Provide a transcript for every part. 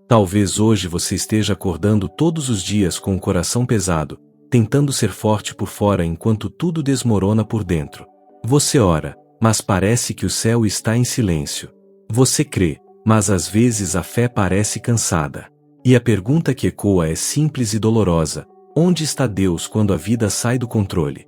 Talvez hoje você esteja acordando todos os dias com o coração pesado, tentando ser forte por fora enquanto tudo desmorona por dentro. Você ora, mas parece que o céu está em silêncio. Você crê, mas às vezes a fé parece cansada. E a pergunta que ecoa é simples e dolorosa: onde está Deus quando a vida sai do controle?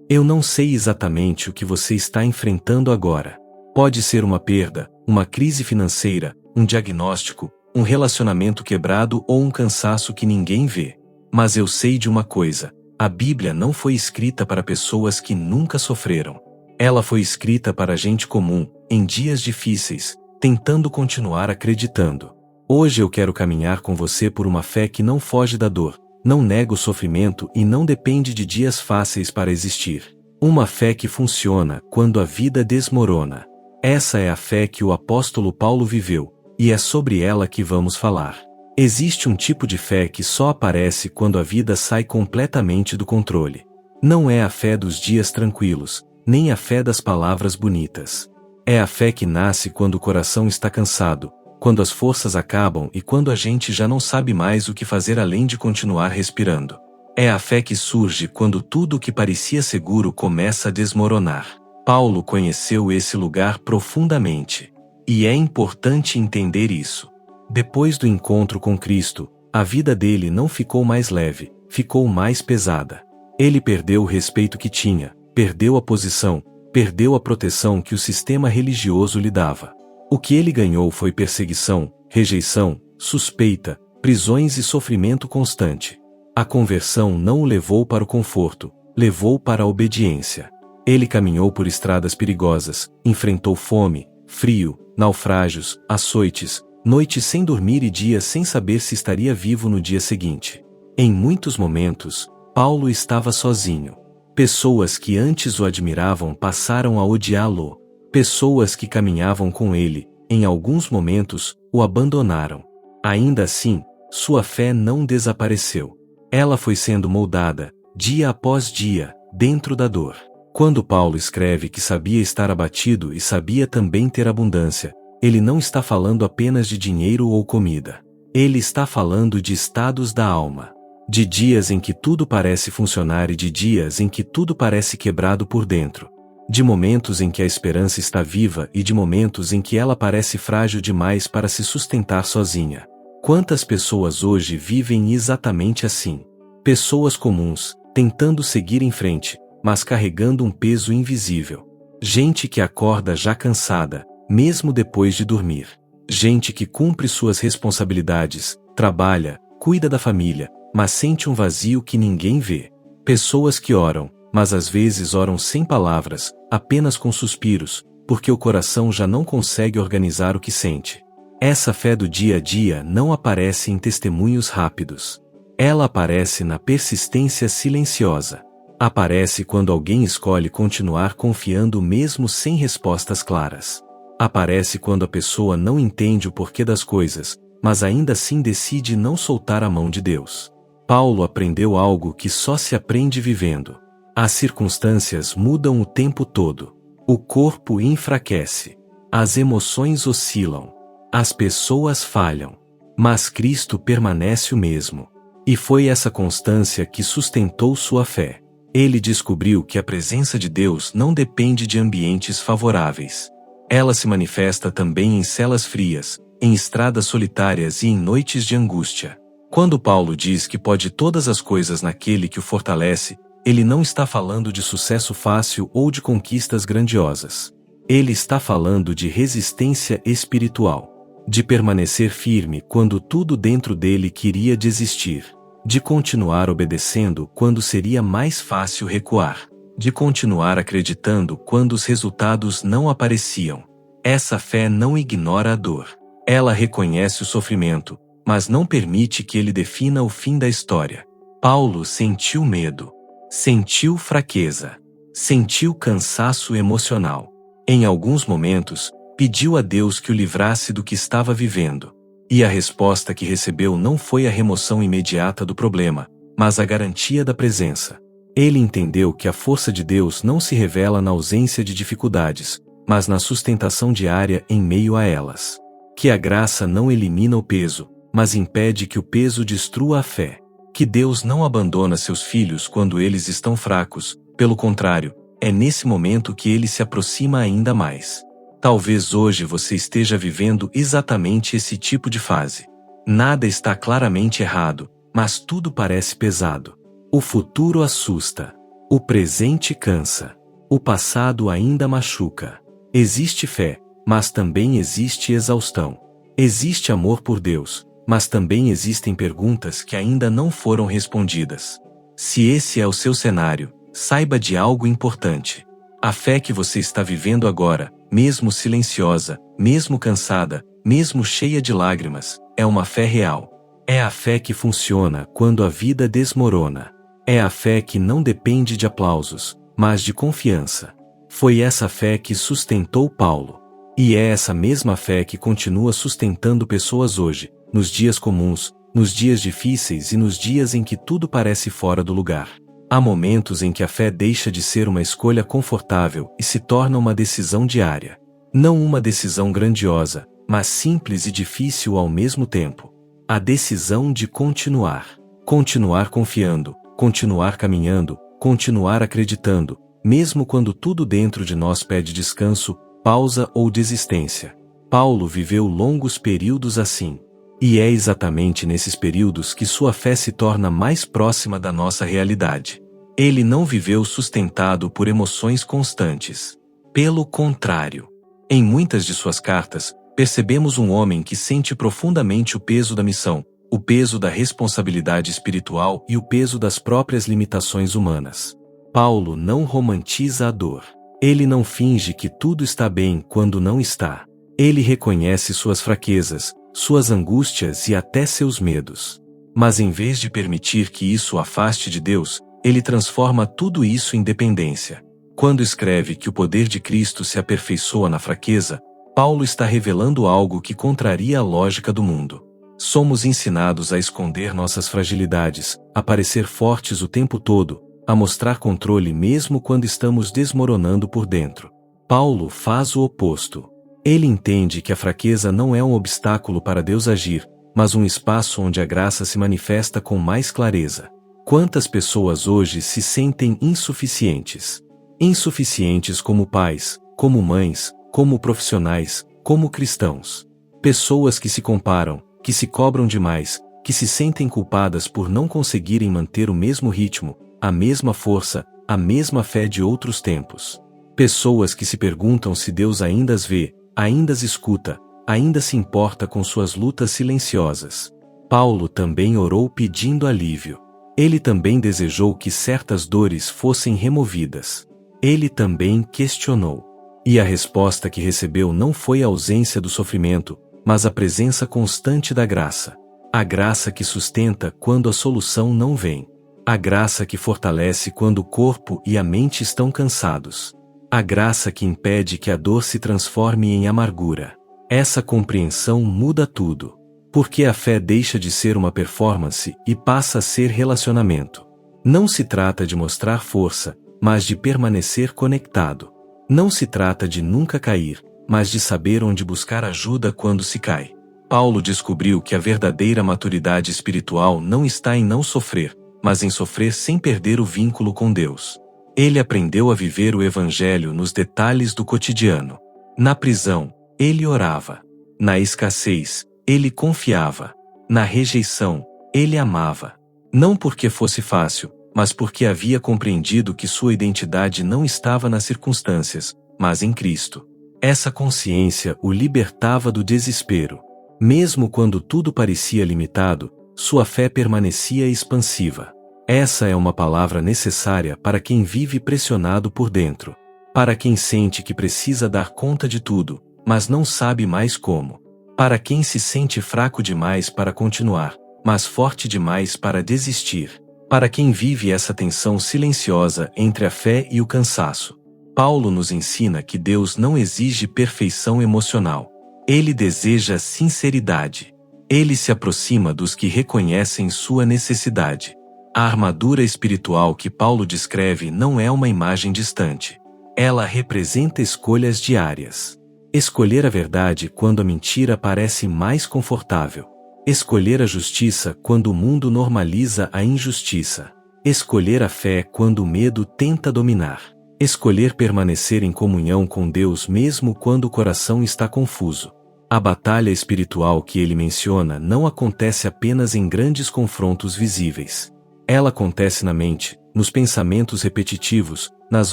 Eu não sei exatamente o que você está enfrentando agora. Pode ser uma perda, uma crise financeira, um diagnóstico, um relacionamento quebrado ou um cansaço que ninguém vê. Mas eu sei de uma coisa: a Bíblia não foi escrita para pessoas que nunca sofreram. Ela foi escrita para gente comum, em dias difíceis, tentando continuar acreditando. Hoje eu quero caminhar com você por uma fé que não foge da dor, não nega o sofrimento e não depende de dias fáceis para existir. Uma fé que funciona quando a vida desmorona. Essa é a fé que o apóstolo Paulo viveu, e é sobre ela que vamos falar. Existe um tipo de fé que só aparece quando a vida sai completamente do controle. Não é a fé dos dias tranquilos, nem a fé das palavras bonitas. É a fé que nasce quando o coração está cansado, quando as forças acabam e quando a gente já não sabe mais o que fazer além de continuar respirando. É a fé que surge quando tudo o que parecia seguro começa a desmoronar. Paulo conheceu esse lugar profundamente. E é importante entender isso. Depois do encontro com Cristo, a vida dele não ficou mais leve, ficou mais pesada. Ele perdeu o respeito que tinha, perdeu a posição, perdeu a proteção que o sistema religioso lhe dava. O que ele ganhou foi perseguição, rejeição, suspeita, prisões e sofrimento constante. A conversão não o levou para o conforto, levou para a obediência. Ele caminhou por estradas perigosas, enfrentou fome, frio, naufrágios, açoites, noites sem dormir e dias sem saber se estaria vivo no dia seguinte. Em muitos momentos, Paulo estava sozinho. Pessoas que antes o admiravam passaram a odiá-lo. Pessoas que caminhavam com ele, em alguns momentos, o abandonaram. Ainda assim, sua fé não desapareceu. Ela foi sendo moldada, dia após dia, dentro da dor. Quando Paulo escreve que sabia estar abatido e sabia também ter abundância, ele não está falando apenas de dinheiro ou comida. Ele está falando de estados da alma. De dias em que tudo parece funcionar e de dias em que tudo parece quebrado por dentro. De momentos em que a esperança está viva e de momentos em que ela parece frágil demais para se sustentar sozinha. Quantas pessoas hoje vivem exatamente assim? Pessoas comuns, tentando seguir em frente, mas carregando um peso invisível. Gente que acorda já cansada, mesmo depois de dormir. Gente que cumpre suas responsabilidades, trabalha, cuida da família, mas sente um vazio que ninguém vê. Pessoas que oram, mas às vezes oram sem palavras, apenas com suspiros, porque o coração já não consegue organizar o que sente. Essa fé do dia a dia não aparece em testemunhos rápidos. Ela aparece na persistência silenciosa. Aparece quando alguém escolhe continuar confiando mesmo sem respostas claras. Aparece quando a pessoa não entende o porquê das coisas, mas ainda assim decide não soltar a mão de Deus. Paulo aprendeu algo que só se aprende vivendo. As circunstâncias mudam o tempo todo. O corpo enfraquece. As emoções oscilam. As pessoas falham. Mas Cristo permanece o mesmo. E foi essa constância que sustentou sua fé. Ele descobriu que a presença de Deus não depende de ambientes favoráveis. Ela se manifesta também em celas frias, em estradas solitárias e em noites de angústia. Quando Paulo diz que pode todas as coisas naquele que o fortalece, ele não está falando de sucesso fácil ou de conquistas grandiosas. Ele está falando de resistência espiritual. De permanecer firme quando tudo dentro dele queria desistir. De continuar obedecendo quando seria mais fácil recuar. De continuar acreditando quando os resultados não apareciam. Essa fé não ignora a dor. Ela reconhece o sofrimento, mas não permite que ele defina o fim da história. Paulo sentiu medo. Sentiu fraqueza. Sentiu cansaço emocional. Em alguns momentos, pediu a Deus que o livrasse do que estava vivendo. E a resposta que recebeu não foi a remoção imediata do problema, mas a garantia da presença. Ele entendeu que a força de Deus não se revela na ausência de dificuldades, mas na sustentação diária em meio a elas. Que a graça não elimina o peso, mas impede que o peso destrua a fé. Que Deus não abandona seus filhos quando eles estão fracos, pelo contrário, é nesse momento que ele se aproxima ainda mais. Talvez hoje você esteja vivendo exatamente esse tipo de fase. Nada está claramente errado, mas tudo parece pesado. O futuro assusta. O presente cansa. O passado ainda machuca. Existe fé, mas também existe exaustão. Existe amor por Deus, mas também existem perguntas que ainda não foram respondidas. Se esse é o seu cenário, saiba de algo importante. A fé que você está vivendo agora, mesmo silenciosa, mesmo cansada, mesmo cheia de lágrimas, é uma fé real. É a fé que funciona quando a vida desmorona. É a fé que não depende de aplausos, mas de confiança. Foi essa fé que sustentou Paulo. E é essa mesma fé que continua sustentando pessoas hoje, nos dias comuns, nos dias difíceis e nos dias em que tudo parece fora do lugar. Há momentos em que a fé deixa de ser uma escolha confortável e se torna uma decisão diária. Não uma decisão grandiosa, mas simples e difícil ao mesmo tempo. A decisão de continuar. Continuar confiando, continuar caminhando, continuar acreditando, mesmo quando tudo dentro de nós pede descanso, pausa ou desistência. Paulo viveu longos períodos assim. E é exatamente nesses períodos que sua fé se torna mais próxima da nossa realidade. Ele não viveu sustentado por emoções constantes. Pelo contrário, em muitas de suas cartas, percebemos um homem que sente profundamente o peso da missão, o peso da responsabilidade espiritual e o peso das próprias limitações humanas. Paulo não romantiza a dor. Ele não finge que tudo está bem quando não está. Ele reconhece suas fraquezas, suas angústias e até seus medos. Mas em vez de permitir que isso o afaste de Deus, ele transforma tudo isso em dependência. Quando escreve que o poder de Cristo se aperfeiçoa na fraqueza, Paulo está revelando algo que contraria a lógica do mundo. Somos ensinados a esconder nossas fragilidades, a parecer fortes o tempo todo, a mostrar controle mesmo quando estamos desmoronando por dentro. Paulo faz o oposto. Ele entende que a fraqueza não é um obstáculo para Deus agir, mas um espaço onde a graça se manifesta com mais clareza. Quantas pessoas hoje se sentem insuficientes? Insuficientes como pais, como mães, como profissionais, como cristãos. Pessoas que se comparam, que se cobram demais, que se sentem culpadas por não conseguirem manter o mesmo ritmo, a mesma força, a mesma fé de outros tempos. Pessoas que se perguntam se Deus ainda as vê, ainda as escuta, ainda se importa com suas lutas silenciosas. Paulo também orou pedindo alívio. Ele também desejou que certas dores fossem removidas. Ele também questionou. E a resposta que recebeu não foi a ausência do sofrimento, mas a presença constante da graça. A graça que sustenta quando a solução não vem. A graça que fortalece quando o corpo e a mente estão cansados. A graça que impede que a dor se transforme em amargura. Essa compreensão muda tudo. Porque a fé deixa de ser uma performance e passa a ser relacionamento. Não se trata de mostrar força, mas de permanecer conectado. Não se trata de nunca cair, mas de saber onde buscar ajuda quando se cai. Paulo descobriu que a verdadeira maturidade espiritual não está em não sofrer, mas em sofrer sem perder o vínculo com Deus. Ele aprendeu a viver o Evangelho nos detalhes do cotidiano. Na prisão, ele orava. Na escassez, ele confiava. Na rejeição, ele amava. Não porque fosse fácil, mas porque havia compreendido que sua identidade não estava nas circunstâncias, mas em Cristo. Essa consciência o libertava do desespero. Mesmo quando tudo parecia limitado, sua fé permanecia expansiva. Essa é uma palavra necessária para quem vive pressionado por dentro. Para quem sente que precisa dar conta de tudo, mas não sabe mais como. Para quem se sente fraco demais para continuar, mas forte demais para desistir. Para quem vive essa tensão silenciosa entre a fé e o cansaço. Paulo nos ensina que Deus não exige perfeição emocional. Ele deseja sinceridade. Ele se aproxima dos que reconhecem sua necessidade. A armadura espiritual que Paulo descreve não é uma imagem distante. Ela representa escolhas diárias. Escolher a verdade quando a mentira parece mais confortável. Escolher a justiça quando o mundo normaliza a injustiça. Escolher a fé quando o medo tenta dominar. Escolher permanecer em comunhão com Deus mesmo quando o coração está confuso. A batalha espiritual que ele menciona não acontece apenas em grandes confrontos visíveis. Ela acontece na mente, nos pensamentos repetitivos, nas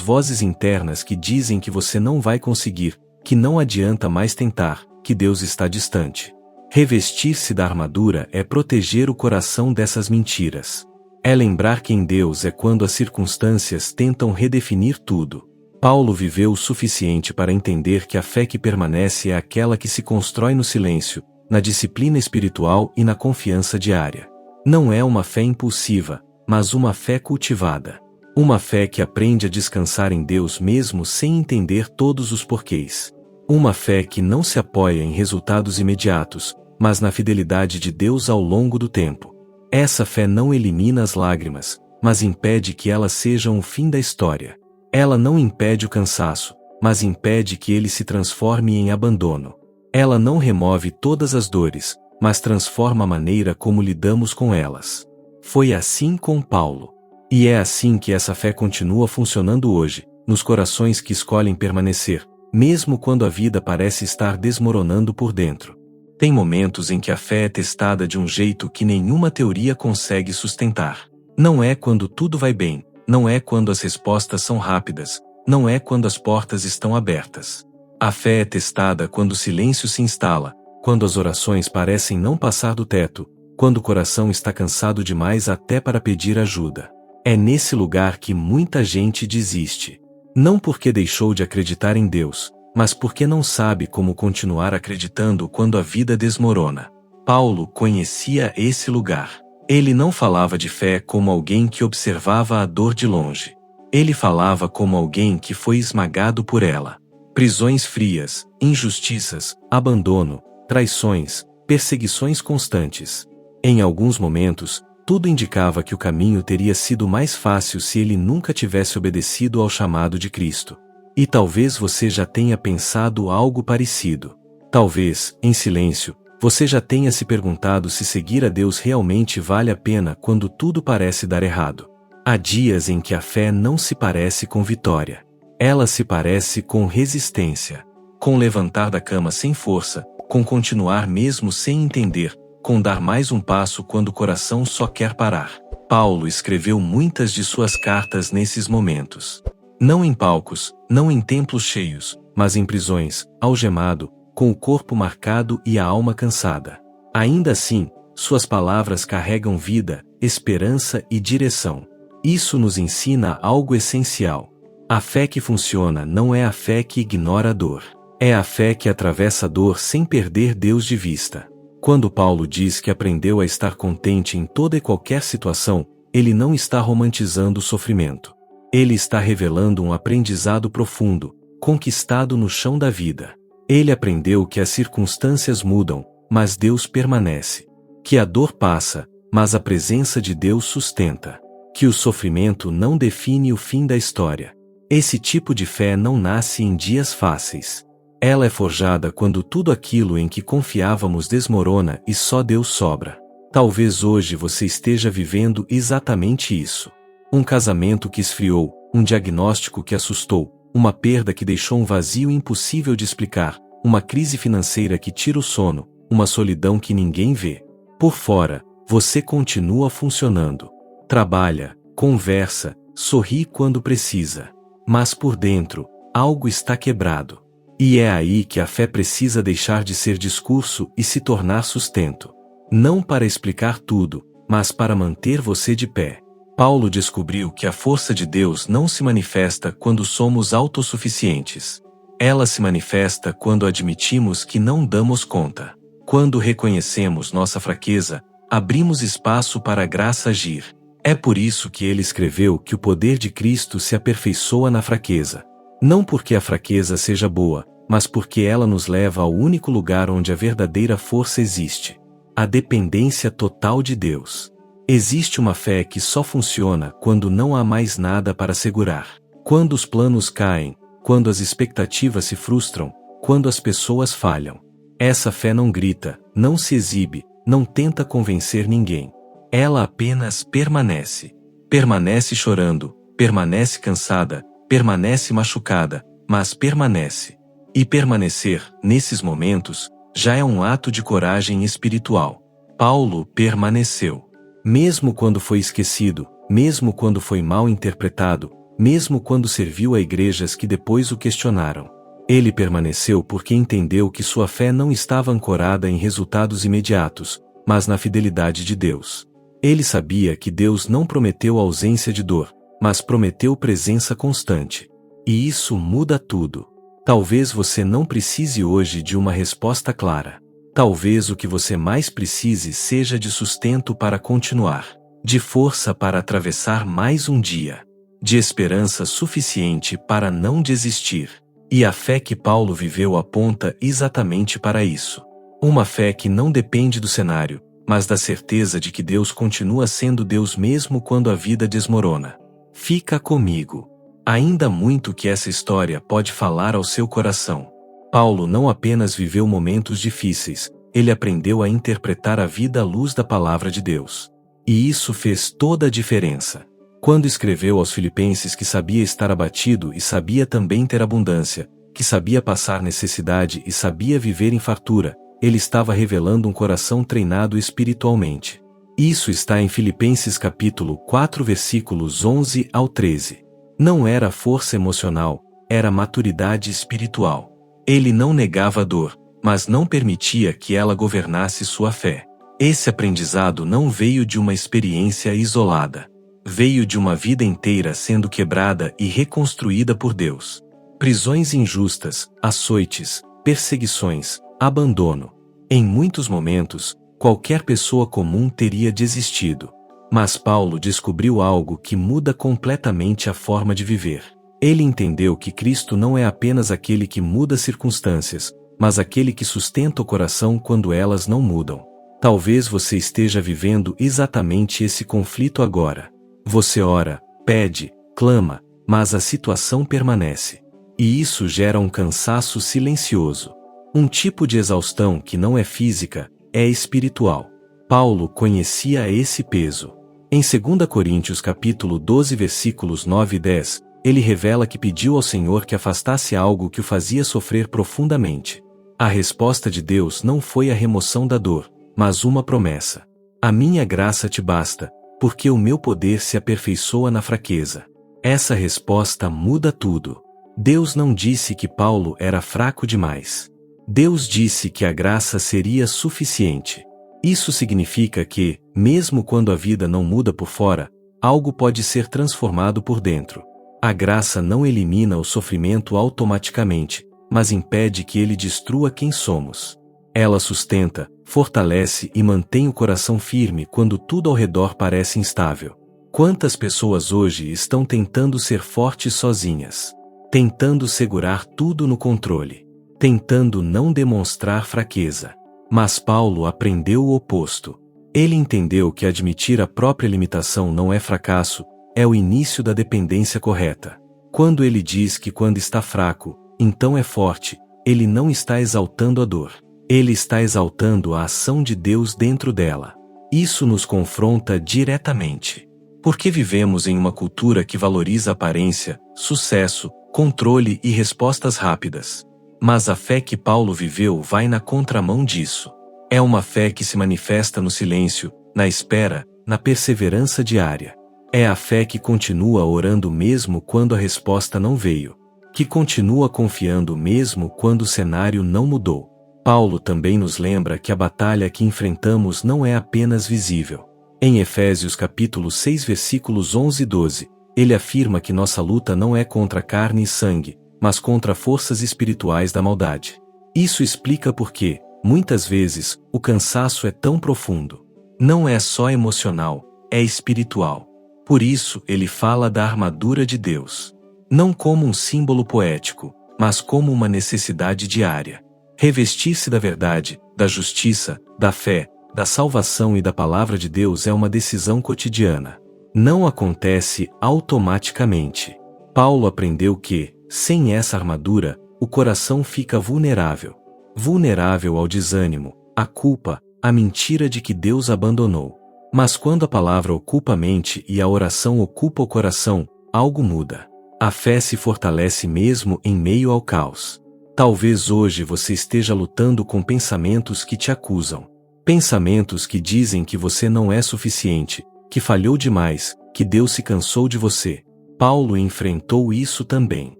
vozes internas que dizem que você não vai conseguir, que não adianta mais tentar, que Deus está distante. Revestir-se da armadura é proteger o coração dessas mentiras. É lembrar quem Deus é quando as circunstâncias tentam redefinir tudo. Paulo viveu o suficiente para entender que a fé que permanece é aquela que se constrói no silêncio, na disciplina espiritual e na confiança diária. Não é uma fé impulsiva, mas uma fé cultivada. Uma fé que aprende a descansar em Deus mesmo sem entender todos os porquês. Uma fé que não se apoia em resultados imediatos, mas na fidelidade de Deus ao longo do tempo. Essa fé não elimina as lágrimas, mas impede que elas sejam o fim da história. Ela não impede o cansaço, mas impede que ele se transforme em abandono. Ela não remove todas as dores, mas transforma a maneira como lidamos com elas. Foi assim com Paulo. E é assim que essa fé continua funcionando hoje, nos corações que escolhem permanecer, mesmo quando a vida parece estar desmoronando por dentro. Tem momentos em que a fé é testada de um jeito que nenhuma teoria consegue sustentar. Não é quando tudo vai bem, não é quando as respostas são rápidas, não é quando as portas estão abertas. A fé é testada quando o silêncio se instala, quando as orações parecem não passar do teto, quando o coração está cansado demais até para pedir ajuda. É nesse lugar que muita gente desiste. Não porque deixou de acreditar em Deus, mas porque não sabe como continuar acreditando quando a vida desmorona. Paulo conhecia esse lugar. Ele não falava de fé como alguém que observava a dor de longe. Ele falava como alguém que foi esmagado por ela. Prisões frias, injustiças, abandono, traições, perseguições constantes. Em alguns momentos, tudo indicava que o caminho teria sido mais fácil se ele nunca tivesse obedecido ao chamado de Cristo. E talvez você já tenha pensado algo parecido. Talvez, em silêncio, você já tenha se perguntado se seguir a Deus realmente vale a pena quando tudo parece dar errado. Há dias em que a fé não se parece com vitória. Ela se parece com resistência. Com levantar da cama sem força, com continuar mesmo sem entender, com dar mais um passo quando o coração só quer parar. Paulo escreveu muitas de suas cartas nesses momentos. Não em palcos, não em templos cheios, mas em prisões, algemado, com o corpo marcado e a alma cansada. Ainda assim, suas palavras carregam vida, esperança e direção. Isso nos ensina algo essencial. A fé que funciona não é a fé que ignora a dor. É a fé que atravessa a dor sem perder Deus de vista. Quando Paulo diz que aprendeu a estar contente em toda e qualquer situação, ele não está romantizando o sofrimento. Ele está revelando um aprendizado profundo, conquistado no chão da vida. Ele aprendeu que as circunstâncias mudam, mas Deus permanece. Que a dor passa, mas a presença de Deus sustenta. Que o sofrimento não define o fim da história. Esse tipo de fé não nasce em dias fáceis. Ela é forjada quando tudo aquilo em que confiávamos desmorona e só Deus sobra. Talvez hoje você esteja vivendo exatamente isso. Um casamento que esfriou, um diagnóstico que assustou, uma perda que deixou um vazio impossível de explicar, uma crise financeira que tira o sono, uma solidão que ninguém vê. Por fora, você continua funcionando. Trabalha, conversa, sorri quando precisa. Mas por dentro, algo está quebrado. E é aí que a fé precisa deixar de ser discurso e se tornar sustento. Não para explicar tudo, mas para manter você de pé. Paulo descobriu que a força de Deus não se manifesta quando somos autossuficientes. Ela se manifesta quando admitimos que não damos conta. Quando reconhecemos nossa fraqueza, abrimos espaço para a graça agir. É por isso que ele escreveu que o poder de Cristo se aperfeiçoa na fraqueza. Não porque a fraqueza seja boa, mas porque ela nos leva ao único lugar onde a verdadeira força existe. A dependência total de Deus. Existe uma fé que só funciona quando não há mais nada para segurar. Quando os planos caem, quando as expectativas se frustram, quando as pessoas falham. Essa fé não grita, não se exibe, não tenta convencer ninguém. Ela apenas permanece. Permanece chorando, permanece cansada, permanece machucada, mas permanece. E permanecer, nesses momentos, já é um ato de coragem espiritual. Paulo permaneceu. Mesmo quando foi esquecido, mesmo quando foi mal interpretado, mesmo quando serviu a igrejas que depois o questionaram. Ele permaneceu porque entendeu que sua fé não estava ancorada em resultados imediatos, mas na fidelidade de Deus. Ele sabia que Deus não prometeu ausência de dor, mas prometeu presença constante. E isso muda tudo. Talvez você não precise hoje de uma resposta clara. Talvez o que você mais precise seja de sustento para continuar, de força para atravessar mais um dia, de esperança suficiente para não desistir. E a fé que Paulo viveu aponta exatamente para isso. Uma fé que não depende do cenário, mas da certeza de que Deus continua sendo Deus mesmo quando a vida desmorona. Fica comigo. Ainda muito que essa história pode falar ao seu coração. Paulo não apenas viveu momentos difíceis, ele aprendeu a interpretar a vida à luz da palavra de Deus. E isso fez toda a diferença. Quando escreveu aos Filipenses que sabia estar abatido e sabia também ter abundância, que sabia passar necessidade e sabia viver em fartura, ele estava revelando um coração treinado espiritualmente. Isso está em Filipenses capítulo 4 versículos 11 ao 13. Não era força emocional, era maturidade espiritual. Ele não negava a dor, mas não permitia que ela governasse sua fé. Esse aprendizado não veio de uma experiência isolada. Veio de uma vida inteira sendo quebrada e reconstruída por Deus. Prisões injustas, açoites, perseguições, abandono. Em muitos momentos, qualquer pessoa comum teria desistido. Mas Paulo descobriu algo que muda completamente a forma de viver. Ele entendeu que Cristo não é apenas aquele que muda circunstâncias, mas aquele que sustenta o coração quando elas não mudam. Talvez você esteja vivendo exatamente esse conflito agora. Você ora, pede, clama, mas a situação permanece. E isso gera um cansaço silencioso. Um tipo de exaustão que não é física, é espiritual. Paulo conhecia esse peso. Em 2 Coríntios capítulo 12 versículos 9 e 10, ele revela que pediu ao Senhor que afastasse algo que o fazia sofrer profundamente. A resposta de Deus não foi a remoção da dor, mas uma promessa. A minha graça te basta, porque o meu poder se aperfeiçoa na fraqueza. Essa resposta muda tudo. Deus não disse que Paulo era fraco demais. Deus disse que a graça seria suficiente. Isso significa que, mesmo quando a vida não muda por fora, algo pode ser transformado por dentro. A graça não elimina o sofrimento automaticamente, mas impede que ele destrua quem somos. Ela sustenta, fortalece e mantém o coração firme quando tudo ao redor parece instável. Quantas pessoas hoje estão tentando ser fortes sozinhas? Tentando segurar tudo no controle. Tentando não demonstrar fraqueza. Mas Paulo aprendeu o oposto. Ele entendeu que admitir a própria limitação não é fracasso, é o início da dependência correta. Quando ele diz que quando está fraco, então é forte, ele não está exaltando a dor. Ele está exaltando a ação de Deus dentro dela. Isso nos confronta diretamente. Porque vivemos em uma cultura que valoriza aparência, sucesso, controle e respostas rápidas. Mas a fé que Paulo viveu vai na contramão disso. É uma fé que se manifesta no silêncio, na espera, na perseverança diária. É a fé que continua orando mesmo quando a resposta não veio. Que continua confiando mesmo quando o cenário não mudou. Paulo também nos lembra que a batalha que enfrentamos não é apenas visível. Em Efésios capítulo 6 versículos 11 e 12, ele afirma que nossa luta não é contra carne e sangue, mas contra forças espirituais da maldade. Isso explica por que, muitas vezes, o cansaço é tão profundo. Não é só emocional, é espiritual. Por isso, ele fala da armadura de Deus. Não como um símbolo poético, mas como uma necessidade diária. Revestir-se da verdade, da justiça, da fé, da salvação e da palavra de Deus é uma decisão cotidiana. Não acontece automaticamente. Paulo aprendeu que, sem essa armadura, o coração fica vulnerável. Vulnerável ao desânimo, à culpa, a mentira de que Deus abandonou. Mas quando a palavra ocupa a mente e a oração ocupa o coração, algo muda. A fé se fortalece mesmo em meio ao caos. Talvez hoje você esteja lutando com pensamentos que te acusam. Pensamentos que dizem que você não é suficiente, que falhou demais, que Deus se cansou de você. Paulo enfrentou isso também.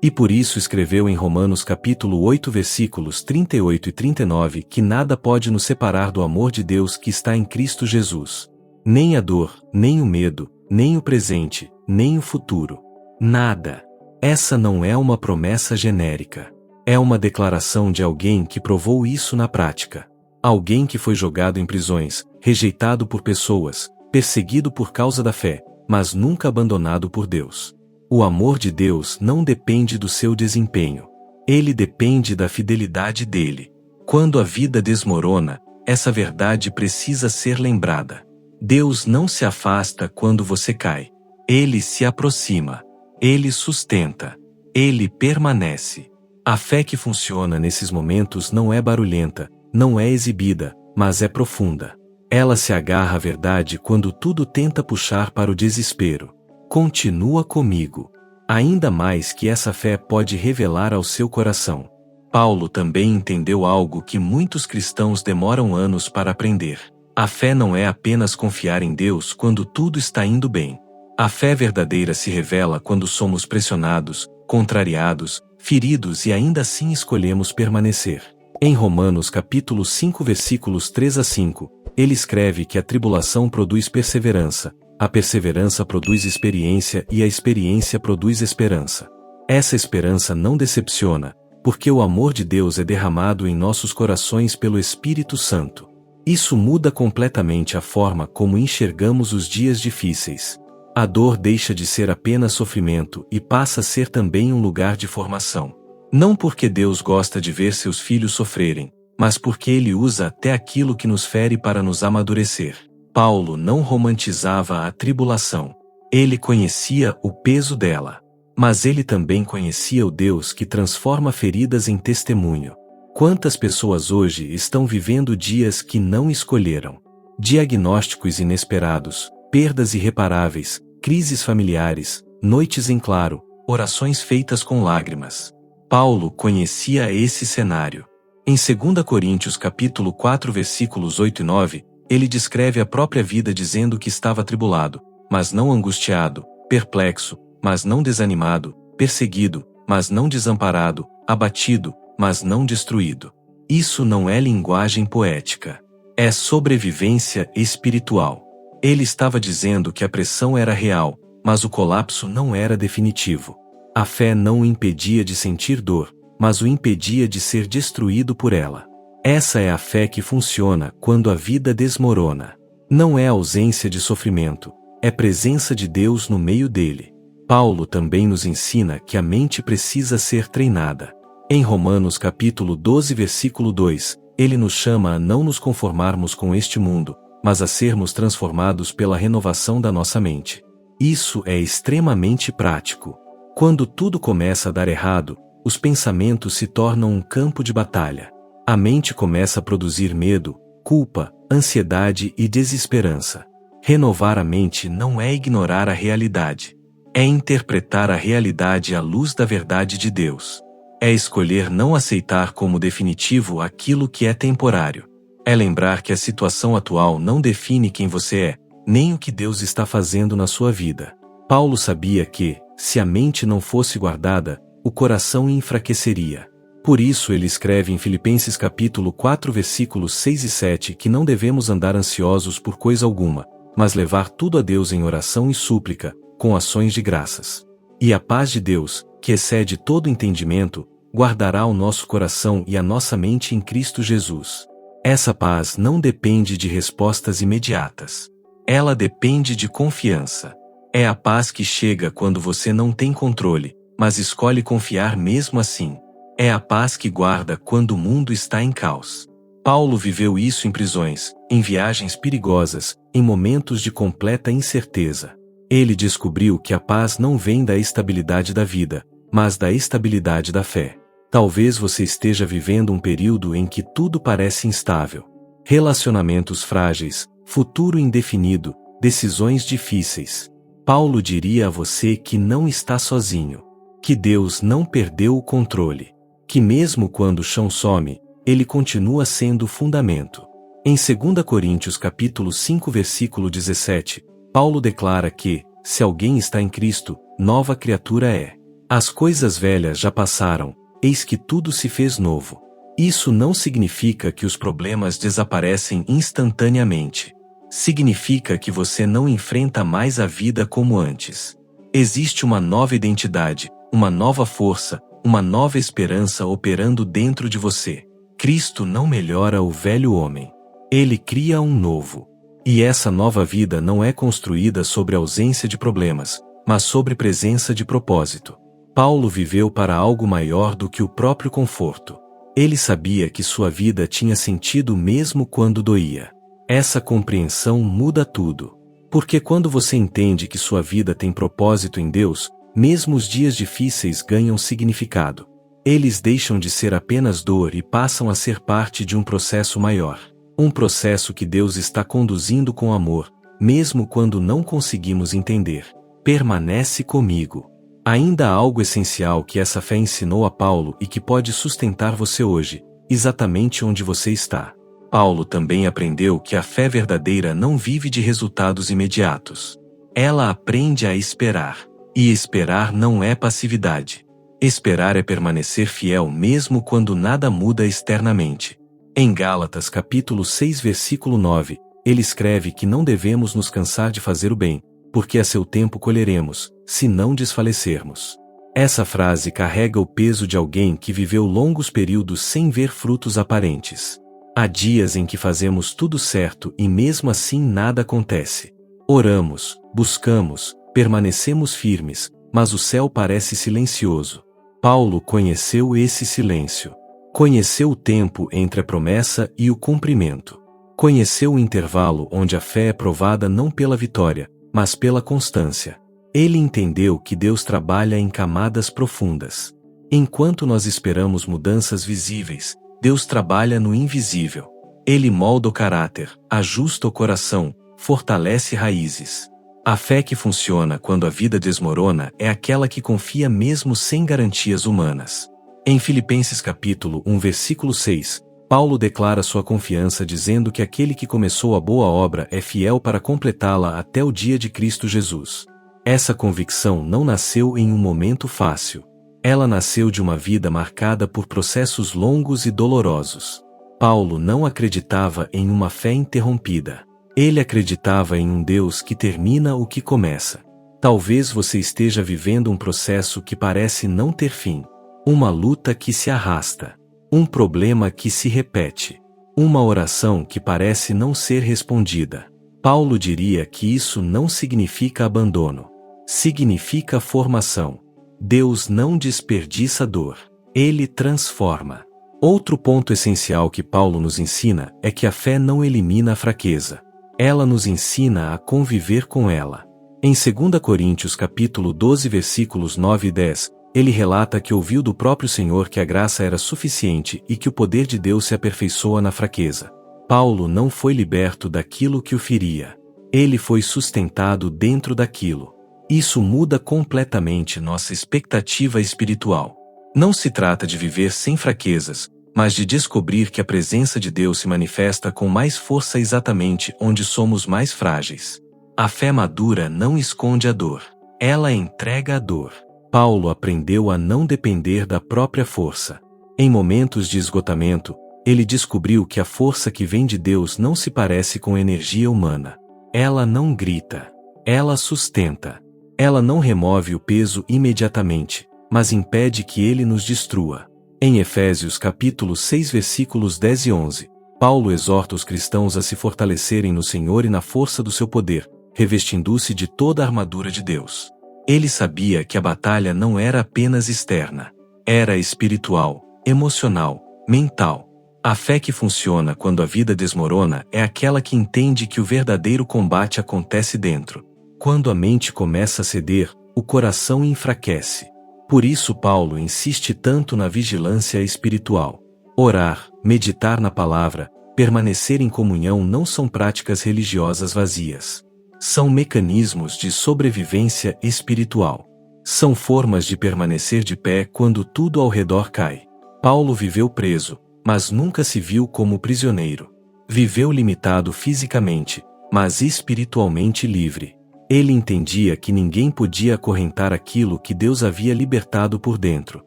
E por isso escreveu em Romanos capítulo 8 versículos 38 e 39 que nada pode nos separar do amor de Deus que está em Cristo Jesus. Nem a dor, nem o medo, nem o presente, nem o futuro. Nada. Essa não é uma promessa genérica. É uma declaração de alguém que provou isso na prática. Alguém que foi jogado em prisões, rejeitado por pessoas, perseguido por causa da fé, mas nunca abandonado por Deus. O amor de Deus não depende do seu desempenho. Ele depende da fidelidade dele. Quando a vida desmorona, essa verdade precisa ser lembrada. Deus não se afasta quando você cai. Ele se aproxima. Ele sustenta. Ele permanece. A fé que funciona nesses momentos não é barulhenta, não é exibida, mas é profunda. Ela se agarra à verdade quando tudo tenta puxar para o desespero. Continua comigo. Ainda mais que essa fé pode revelar ao seu coração. Paulo também entendeu algo que muitos cristãos demoram anos para aprender. A fé não é apenas confiar em Deus quando tudo está indo bem. A fé verdadeira se revela quando somos pressionados, contrariados, feridos e ainda assim escolhemos permanecer. Em Romanos capítulo 5 versículos 3 a 5, ele escreve que a tribulação produz perseverança, a perseverança produz experiência e a experiência produz esperança. Essa esperança não decepciona, porque o amor de Deus é derramado em nossos corações pelo Espírito Santo. Isso muda completamente a forma como enxergamos os dias difíceis. A dor deixa de ser apenas sofrimento e passa a ser também um lugar de formação. Não porque Deus gosta de ver seus filhos sofrerem, mas porque Ele usa até aquilo que nos fere para nos amadurecer. Paulo não romantizava a tribulação. Ele conhecia o peso dela. Mas ele também conhecia o Deus que transforma feridas em testemunho. Quantas pessoas hoje estão vivendo dias que não escolheram? Diagnósticos inesperados, perdas irreparáveis, crises familiares, noites em claro, orações feitas com lágrimas. Paulo conhecia esse cenário. Em 2 Coríntios capítulo 4 versículos 8 e 9, ele descreve a própria vida dizendo que estava atribulado, mas não angustiado, perplexo, mas não desanimado, perseguido, mas não desamparado, abatido, mas não destruído. Isso não é linguagem poética. É sobrevivência espiritual. Ele estava dizendo que a pressão era real, mas o colapso não era definitivo. A fé não o impedia de sentir dor, mas o impedia de ser destruído por ela. Essa é a fé que funciona quando a vida desmorona. Não é ausência de sofrimento, é presença de Deus no meio dele. Paulo também nos ensina que a mente precisa ser treinada. Em Romanos capítulo 12 versículo 2, ele nos chama a não nos conformarmos com este mundo, mas a sermos transformados pela renovação da nossa mente. Isso é extremamente prático. Quando tudo começa a dar errado, os pensamentos se tornam um campo de batalha. A mente começa a produzir medo, culpa, ansiedade e desesperança. Renovar a mente não é ignorar a realidade. É interpretar a realidade à luz da verdade de Deus. É escolher não aceitar como definitivo aquilo que é temporário. É lembrar que a situação atual não define quem você é, nem o que Deus está fazendo na sua vida. Paulo sabia que, se a mente não fosse guardada, o coração enfraqueceria. Por isso ele escreve em Filipenses capítulo 4 versículos 6 e 7 que não devemos andar ansiosos por coisa alguma, mas levar tudo a Deus em oração e súplica, com ações de graças. E a paz de Deus, que excede todo entendimento, guardará o nosso coração e a nossa mente em Cristo Jesus. Essa paz não depende de respostas imediatas. Ela depende de confiança. É a paz que chega quando você não tem controle, mas escolhe confiar mesmo assim. É a paz que guarda quando o mundo está em caos. Paulo viveu isso em prisões, em viagens perigosas, em momentos de completa incerteza. Ele descobriu que a paz não vem da estabilidade da vida, mas da estabilidade da fé. Talvez você esteja vivendo um período em que tudo parece instável. relacionamentos frágeis, futuro indefinido, decisões difíceis. Paulo diria a você que não está sozinho, que Deus não perdeu o controle, que mesmo quando o chão some, ele continua sendo o fundamento. Em 2 Coríntios capítulo 5 versículo 17, Paulo declara que, se alguém está em Cristo, nova criatura é. As coisas velhas já passaram, eis que tudo se fez novo. Isso não significa que os problemas desaparecem instantaneamente. Significa que você não enfrenta mais a vida como antes. Existe uma nova identidade, uma nova força, uma nova esperança operando dentro de você. Cristo não melhora o velho homem. Ele cria um novo. E essa nova vida não é construída sobre ausência de problemas, mas sobre presença de propósito. Paulo viveu para algo maior do que o próprio conforto. Ele sabia que sua vida tinha sentido mesmo quando doía. Essa compreensão muda tudo. Porque quando você entende que sua vida tem propósito em Deus, mesmo os dias difíceis ganham significado. Eles deixam de ser apenas dor e passam a ser parte de um processo maior. Um processo que Deus está conduzindo com amor, mesmo quando não conseguimos entender. Permanece comigo. Ainda há algo essencial que essa fé ensinou a Paulo e que pode sustentar você hoje, exatamente onde você está. Paulo também aprendeu que a fé verdadeira não vive de resultados imediatos. Ela aprende a esperar. E esperar não é passividade. Esperar é permanecer fiel mesmo quando nada muda externamente. Em Gálatas capítulo 6 versículo 9, ele escreve que não devemos nos cansar de fazer o bem, porque a seu tempo colheremos, se não desfalecermos. Essa frase carrega o peso de alguém que viveu longos períodos sem ver frutos aparentes. Há dias em que fazemos tudo certo e mesmo assim nada acontece. Oramos, buscamos, permanecemos firmes, mas o céu parece silencioso. Paulo conheceu esse silêncio. Conheceu o tempo entre a promessa e o cumprimento. Conheceu o intervalo onde a fé é provada não pela vitória, mas pela constância. Ele entendeu que Deus trabalha em camadas profundas. Enquanto nós esperamos mudanças visíveis, Deus trabalha no invisível. Ele molda o caráter, ajusta o coração, fortalece raízes. A fé que funciona quando a vida desmorona é aquela que confia mesmo sem garantias humanas. Em Filipenses capítulo 1 versículo 6, Paulo declara sua confiança dizendo que aquele que começou a boa obra é fiel para completá-la até o dia de Cristo Jesus. Essa convicção não nasceu em um momento fácil. Ela nasceu de uma vida marcada por processos longos e dolorosos. Paulo não acreditava em uma fé interrompida. Ele acreditava em um Deus que termina o que começa. Talvez você esteja vivendo um processo que parece não ter fim. Uma luta que se arrasta. Um problema que se repete. Uma oração que parece não ser respondida. Paulo diria que isso não significa abandono. Significa formação. Deus não desperdiça dor. Ele transforma. Outro ponto essencial que Paulo nos ensina é que a fé não elimina a fraqueza. Ela nos ensina a conviver com ela. Em 2 Coríntios capítulo 12 versículos 9 e 10, ele relata que ouviu do próprio Senhor que a graça era suficiente e que o poder de Deus se aperfeiçoa na fraqueza. Paulo não foi liberto daquilo que o feria. Ele foi sustentado dentro daquilo. Isso muda completamente nossa expectativa espiritual. Não se trata de viver sem fraquezas, mas de descobrir que a presença de Deus se manifesta com mais força exatamente onde somos mais frágeis. A fé madura não esconde a dor. Ela entrega a dor. Paulo aprendeu a não depender da própria força. Em momentos de esgotamento, ele descobriu que a força que vem de Deus não se parece com energia humana. Ela não grita. Ela sustenta. Ela não remove o peso imediatamente, mas impede que ele nos destrua. Em Efésios capítulo 6 versículos 10 e 11, Paulo exorta os cristãos a se fortalecerem no Senhor e na força do seu poder, revestindo-se de toda a armadura de Deus. Ele sabia que a batalha não era apenas externa. Era espiritual, emocional, mental. A fé que funciona quando a vida desmorona é aquela que entende que o verdadeiro combate acontece dentro. Quando a mente começa a ceder, o coração enfraquece. Por isso Paulo insiste tanto na vigilância espiritual. Orar, meditar na palavra, permanecer em comunhão não são práticas religiosas vazias. São mecanismos de sobrevivência espiritual. São formas de permanecer de pé quando tudo ao redor cai. Paulo viveu preso, mas nunca se viu como prisioneiro. Viveu limitado fisicamente, mas espiritualmente livre. Ele entendia que ninguém podia acorrentar aquilo que Deus havia libertado por dentro.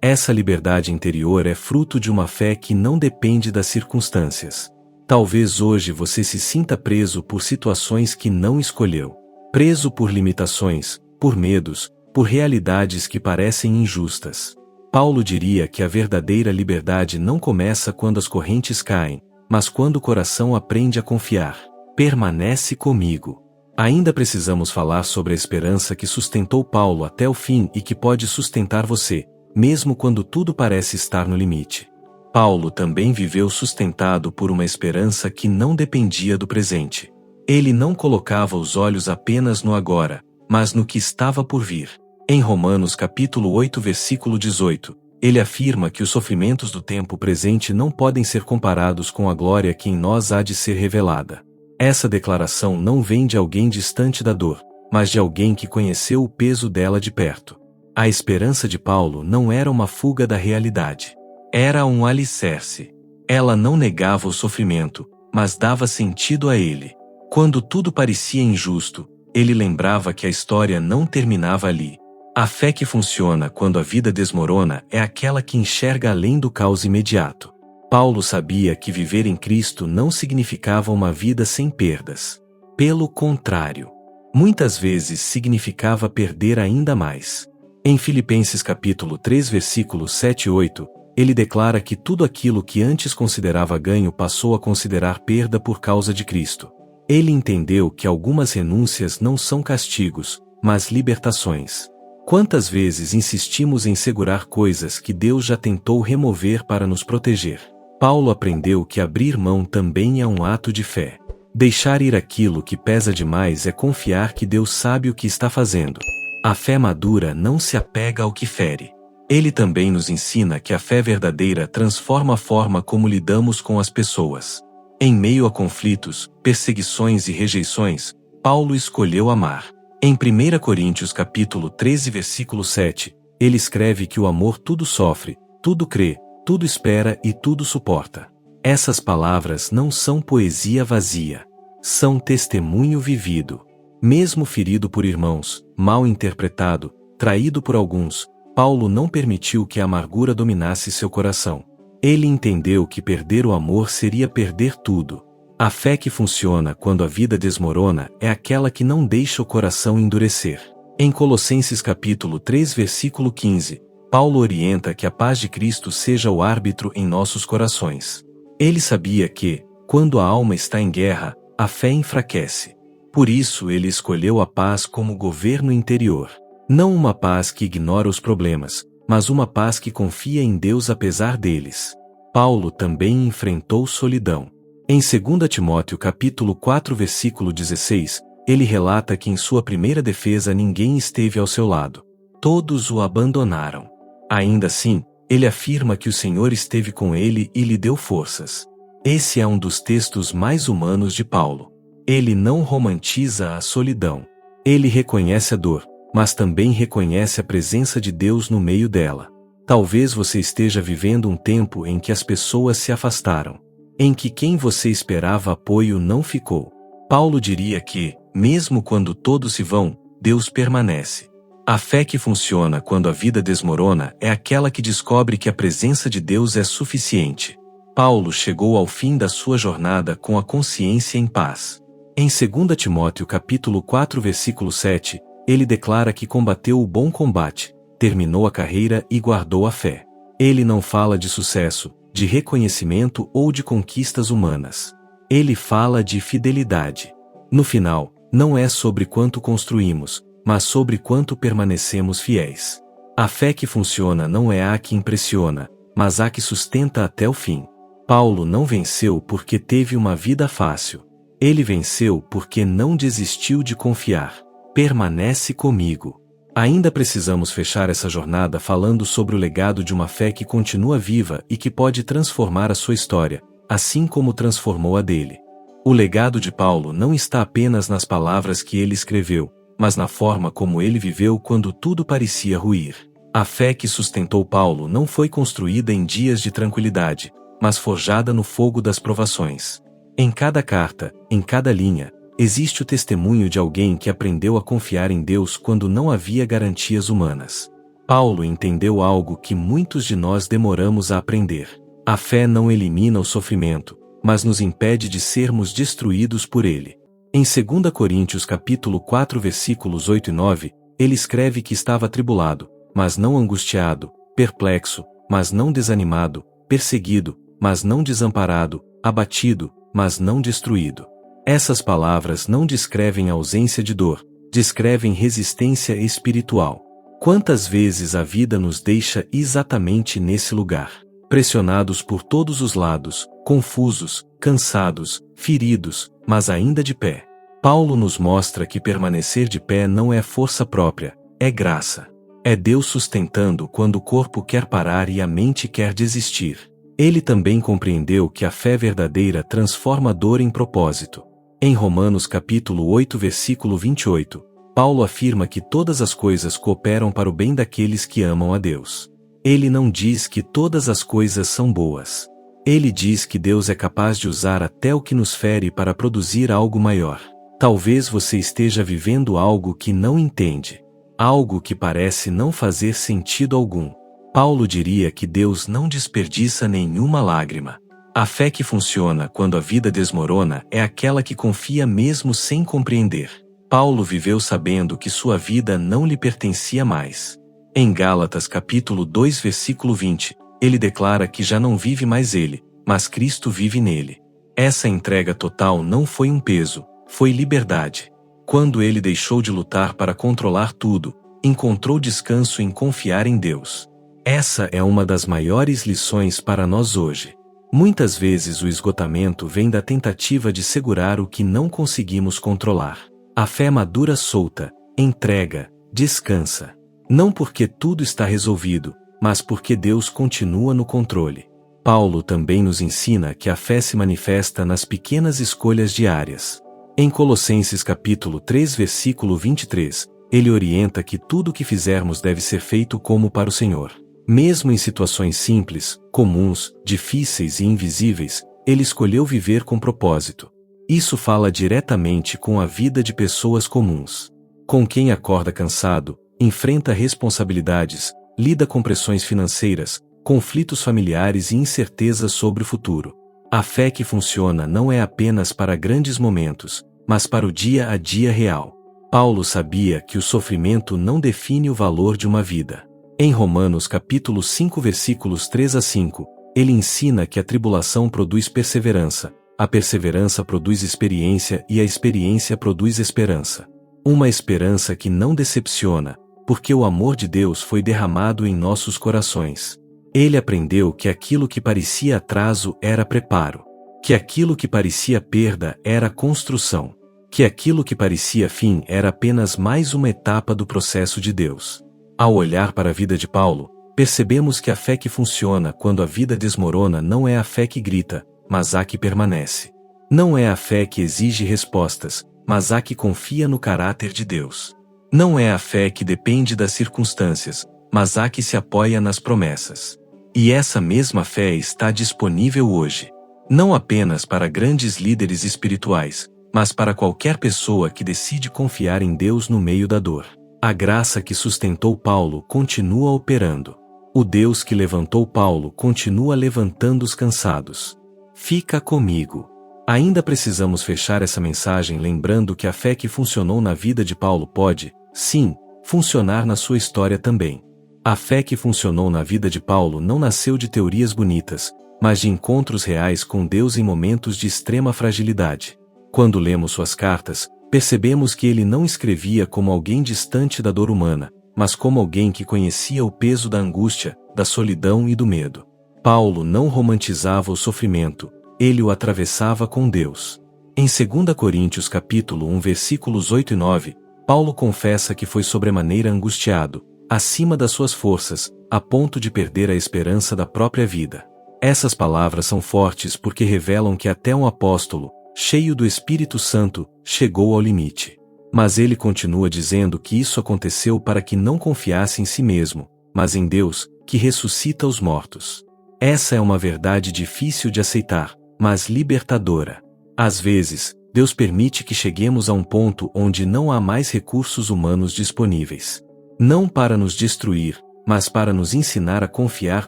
Essa liberdade interior é fruto de uma fé que não depende das circunstâncias. Talvez hoje você se sinta preso por situações que não escolheu. Preso por limitações, por medos, por realidades que parecem injustas. Paulo diria que a verdadeira liberdade não começa quando as correntes caem, mas quando o coração aprende a confiar. Permanece comigo. Ainda precisamos falar sobre a esperança que sustentou Paulo até o fim e que pode sustentar você, mesmo quando tudo parece estar no limite. Paulo também viveu sustentado por uma esperança que não dependia do presente. Ele não colocava os olhos apenas no agora, mas no que estava por vir. Em Romanos capítulo 8 versículo 18, ele afirma que os sofrimentos do tempo presente não podem ser comparados com a glória que em nós há de ser revelada. Essa declaração não vem de alguém distante da dor, mas de alguém que conheceu o peso dela de perto. A esperança de Paulo não era uma fuga da realidade. Era um alicerce. Ela não negava o sofrimento, mas dava sentido a ele. Quando tudo parecia injusto, ele lembrava que a história não terminava ali. A fé que funciona quando a vida desmorona é aquela que enxerga além do caos imediato. Paulo sabia que viver em Cristo não significava uma vida sem perdas. Pelo contrário, muitas vezes significava perder ainda mais. Em Filipenses capítulo 3 versículos 7 e 8, ele declara que tudo aquilo que antes considerava ganho passou a considerar perda por causa de Cristo. Ele entendeu que algumas renúncias não são castigos, mas libertações. Quantas vezes insistimos em segurar coisas que Deus já tentou remover para nos proteger? Paulo aprendeu que abrir mão também é um ato de fé. Deixar ir aquilo que pesa demais é confiar que Deus sabe o que está fazendo. A fé madura não se apega ao que fere. Ele também nos ensina que a fé verdadeira transforma a forma como lidamos com as pessoas. Em meio a conflitos, perseguições e rejeições, Paulo escolheu amar. Em 1 Coríntios capítulo 13 versículo 7, ele escreve que o amor tudo sofre, tudo crê, tudo espera e tudo suporta. Essas palavras não são poesia vazia. São testemunho vivido. Mesmo ferido por irmãos, mal interpretado, traído por alguns, Paulo não permitiu que a amargura dominasse seu coração. Ele entendeu que perder o amor seria perder tudo. A fé que funciona quando a vida desmorona é aquela que não deixa o coração endurecer. Em Colossenses capítulo 3 versículo 15, Paulo orienta que a paz de Cristo seja o árbitro em nossos corações. Ele sabia que, quando a alma está em guerra, a fé enfraquece. Por isso ele escolheu a paz como governo interior. Não uma paz que ignora os problemas, mas uma paz que confia em Deus apesar deles. Paulo também enfrentou solidão. Em 2 Timóteo capítulo 4 versículo 16, ele relata que em sua primeira defesa ninguém esteve ao seu lado. Todos o abandonaram. Ainda assim, ele afirma que o Senhor esteve com ele e lhe deu forças. Esse é um dos textos mais humanos de Paulo. Ele não romantiza a solidão. Ele reconhece a dor, mas também reconhece a presença de Deus no meio dela. Talvez você esteja vivendo um tempo em que as pessoas se afastaram, em que quem você esperava apoio não ficou. Paulo diria que, mesmo quando todos se vão, Deus permanece. A fé que funciona quando a vida desmorona é aquela que descobre que a presença de Deus é suficiente. Paulo chegou ao fim da sua jornada com a consciência em paz. Em 2 Timóteo capítulo 4 versículo 7, ele declara que combateu o bom combate, terminou a carreira e guardou a fé. Ele não fala de sucesso, de reconhecimento ou de conquistas humanas. Ele fala de fidelidade. No final, não é sobre quanto construímos, mas sobre quanto permanecemos fiéis. A fé que funciona não é a que impressiona, mas a que sustenta até o fim. Paulo não venceu porque teve uma vida fácil. Ele venceu porque não desistiu de confiar. Permanece comigo. Ainda precisamos fechar essa jornada falando sobre o legado de uma fé que continua viva e que pode transformar a sua história, assim como transformou a dele. O legado de Paulo não está apenas nas palavras que ele escreveu, mas na forma como ele viveu quando tudo parecia ruir. A fé que sustentou Paulo não foi construída em dias de tranquilidade, mas forjada no fogo das provações. Em cada carta, em cada linha, existe o testemunho de alguém que aprendeu a confiar em Deus quando não havia garantias humanas. Paulo entendeu algo que muitos de nós demoramos a aprender. A fé não elimina o sofrimento, mas nos impede de sermos destruídos por ele. Em 2 Coríntios capítulo 4 versículos 8 e 9, ele escreve que estava atribulado, mas não angustiado, perplexo, mas não desanimado, perseguido, mas não desamparado, abatido, mas não destruído. Essas palavras não descrevem ausência de dor, descrevem resistência espiritual. Quantas vezes a vida nos deixa exatamente nesse lugar? Pressionados por todos os lados, confusos, cansados, feridos, mas ainda de pé. Paulo nos mostra que permanecer de pé não é força própria, é graça. É Deus sustentando quando o corpo quer parar e a mente quer desistir. Ele também compreendeu que a fé verdadeira transforma a dor em propósito. Em Romanos capítulo 8 versículo 28, Paulo afirma que todas as coisas cooperam para o bem daqueles que amam a Deus. Ele não diz que todas as coisas são boas. Ele diz que Deus é capaz de usar até o que nos fere para produzir algo maior. Talvez você esteja vivendo algo que não entende. Algo que parece não fazer sentido algum. Paulo diria que Deus não desperdiça nenhuma lágrima. A fé que funciona quando a vida desmorona é aquela que confia mesmo sem compreender. Paulo viveu sabendo que sua vida não lhe pertencia mais. Em Gálatas capítulo 2 versículo 20, ele declara que já não vive mais ele, mas Cristo vive nele. Essa entrega total não foi um peso, foi liberdade. Quando ele deixou de lutar para controlar tudo, encontrou descanso em confiar em Deus. Essa é uma das maiores lições para nós hoje. Muitas vezes o esgotamento vem da tentativa de segurar o que não conseguimos controlar. A fé madura solta, entrega, descansa. Não porque tudo está resolvido, mas porque Deus continua no controle. Paulo também nos ensina que a fé se manifesta nas pequenas escolhas diárias. Em Colossenses capítulo 3 versículo 23, ele orienta que tudo o que fizermos deve ser feito como para o Senhor. Mesmo em situações simples, comuns, difíceis e invisíveis, ele escolheu viver com propósito. Isso fala diretamente com a vida de pessoas comuns. Com quem acorda cansado, enfrenta responsabilidades, lida com pressões financeiras, conflitos familiares e incertezas sobre o futuro. A fé que funciona não é apenas para grandes momentos, mas para o dia a dia real. Paulo sabia que o sofrimento não define o valor de uma vida. Em Romanos capítulo 5 versículos 3 a 5, ele ensina que a tribulação produz perseverança, a perseverança produz experiência e a experiência produz esperança. Uma esperança que não decepciona, porque o amor de Deus foi derramado em nossos corações. Ele aprendeu que aquilo que parecia atraso era preparo, que aquilo que parecia perda era construção, que aquilo que parecia fim era apenas mais uma etapa do processo de Deus. Ao olhar para a vida de Paulo, percebemos que a fé que funciona quando a vida desmorona não é a fé que grita, mas a que permanece. Não é a fé que exige respostas, mas a que confia no caráter de Deus. Não é a fé que depende das circunstâncias, mas a que se apoia nas promessas. E essa mesma fé está disponível hoje. Não apenas para grandes líderes espirituais, mas para qualquer pessoa que decide confiar em Deus no meio da dor. A graça que sustentou Paulo continua operando. O Deus que levantou Paulo continua levantando os cansados. Fica comigo. Ainda precisamos fechar essa mensagem lembrando que a fé que funcionou na vida de Paulo pode, sim, funcionar na sua história também. A fé que funcionou na vida de Paulo não nasceu de teorias bonitas, mas de encontros reais com Deus em momentos de extrema fragilidade. Quando lemos suas cartas, percebemos que ele não escrevia como alguém distante da dor humana, mas como alguém que conhecia o peso da angústia, da solidão e do medo. Paulo não romantizava o sofrimento, ele o atravessava com Deus. Em 2 Coríntios capítulo 1 versículos 8 e 9, Paulo confessa que foi sobremaneira angustiado, acima das suas forças, a ponto de perder a esperança da própria vida. Essas palavras são fortes porque revelam que até um apóstolo, cheio do Espírito Santo, chegou ao limite. Mas ele continua dizendo que isso aconteceu para que não confiasse em si mesmo, mas em Deus, que ressuscita os mortos. Essa é uma verdade difícil de aceitar, mas libertadora. Às vezes, Deus permite que cheguemos a um ponto onde não há mais recursos humanos disponíveis. Não para nos destruir, mas para nos ensinar a confiar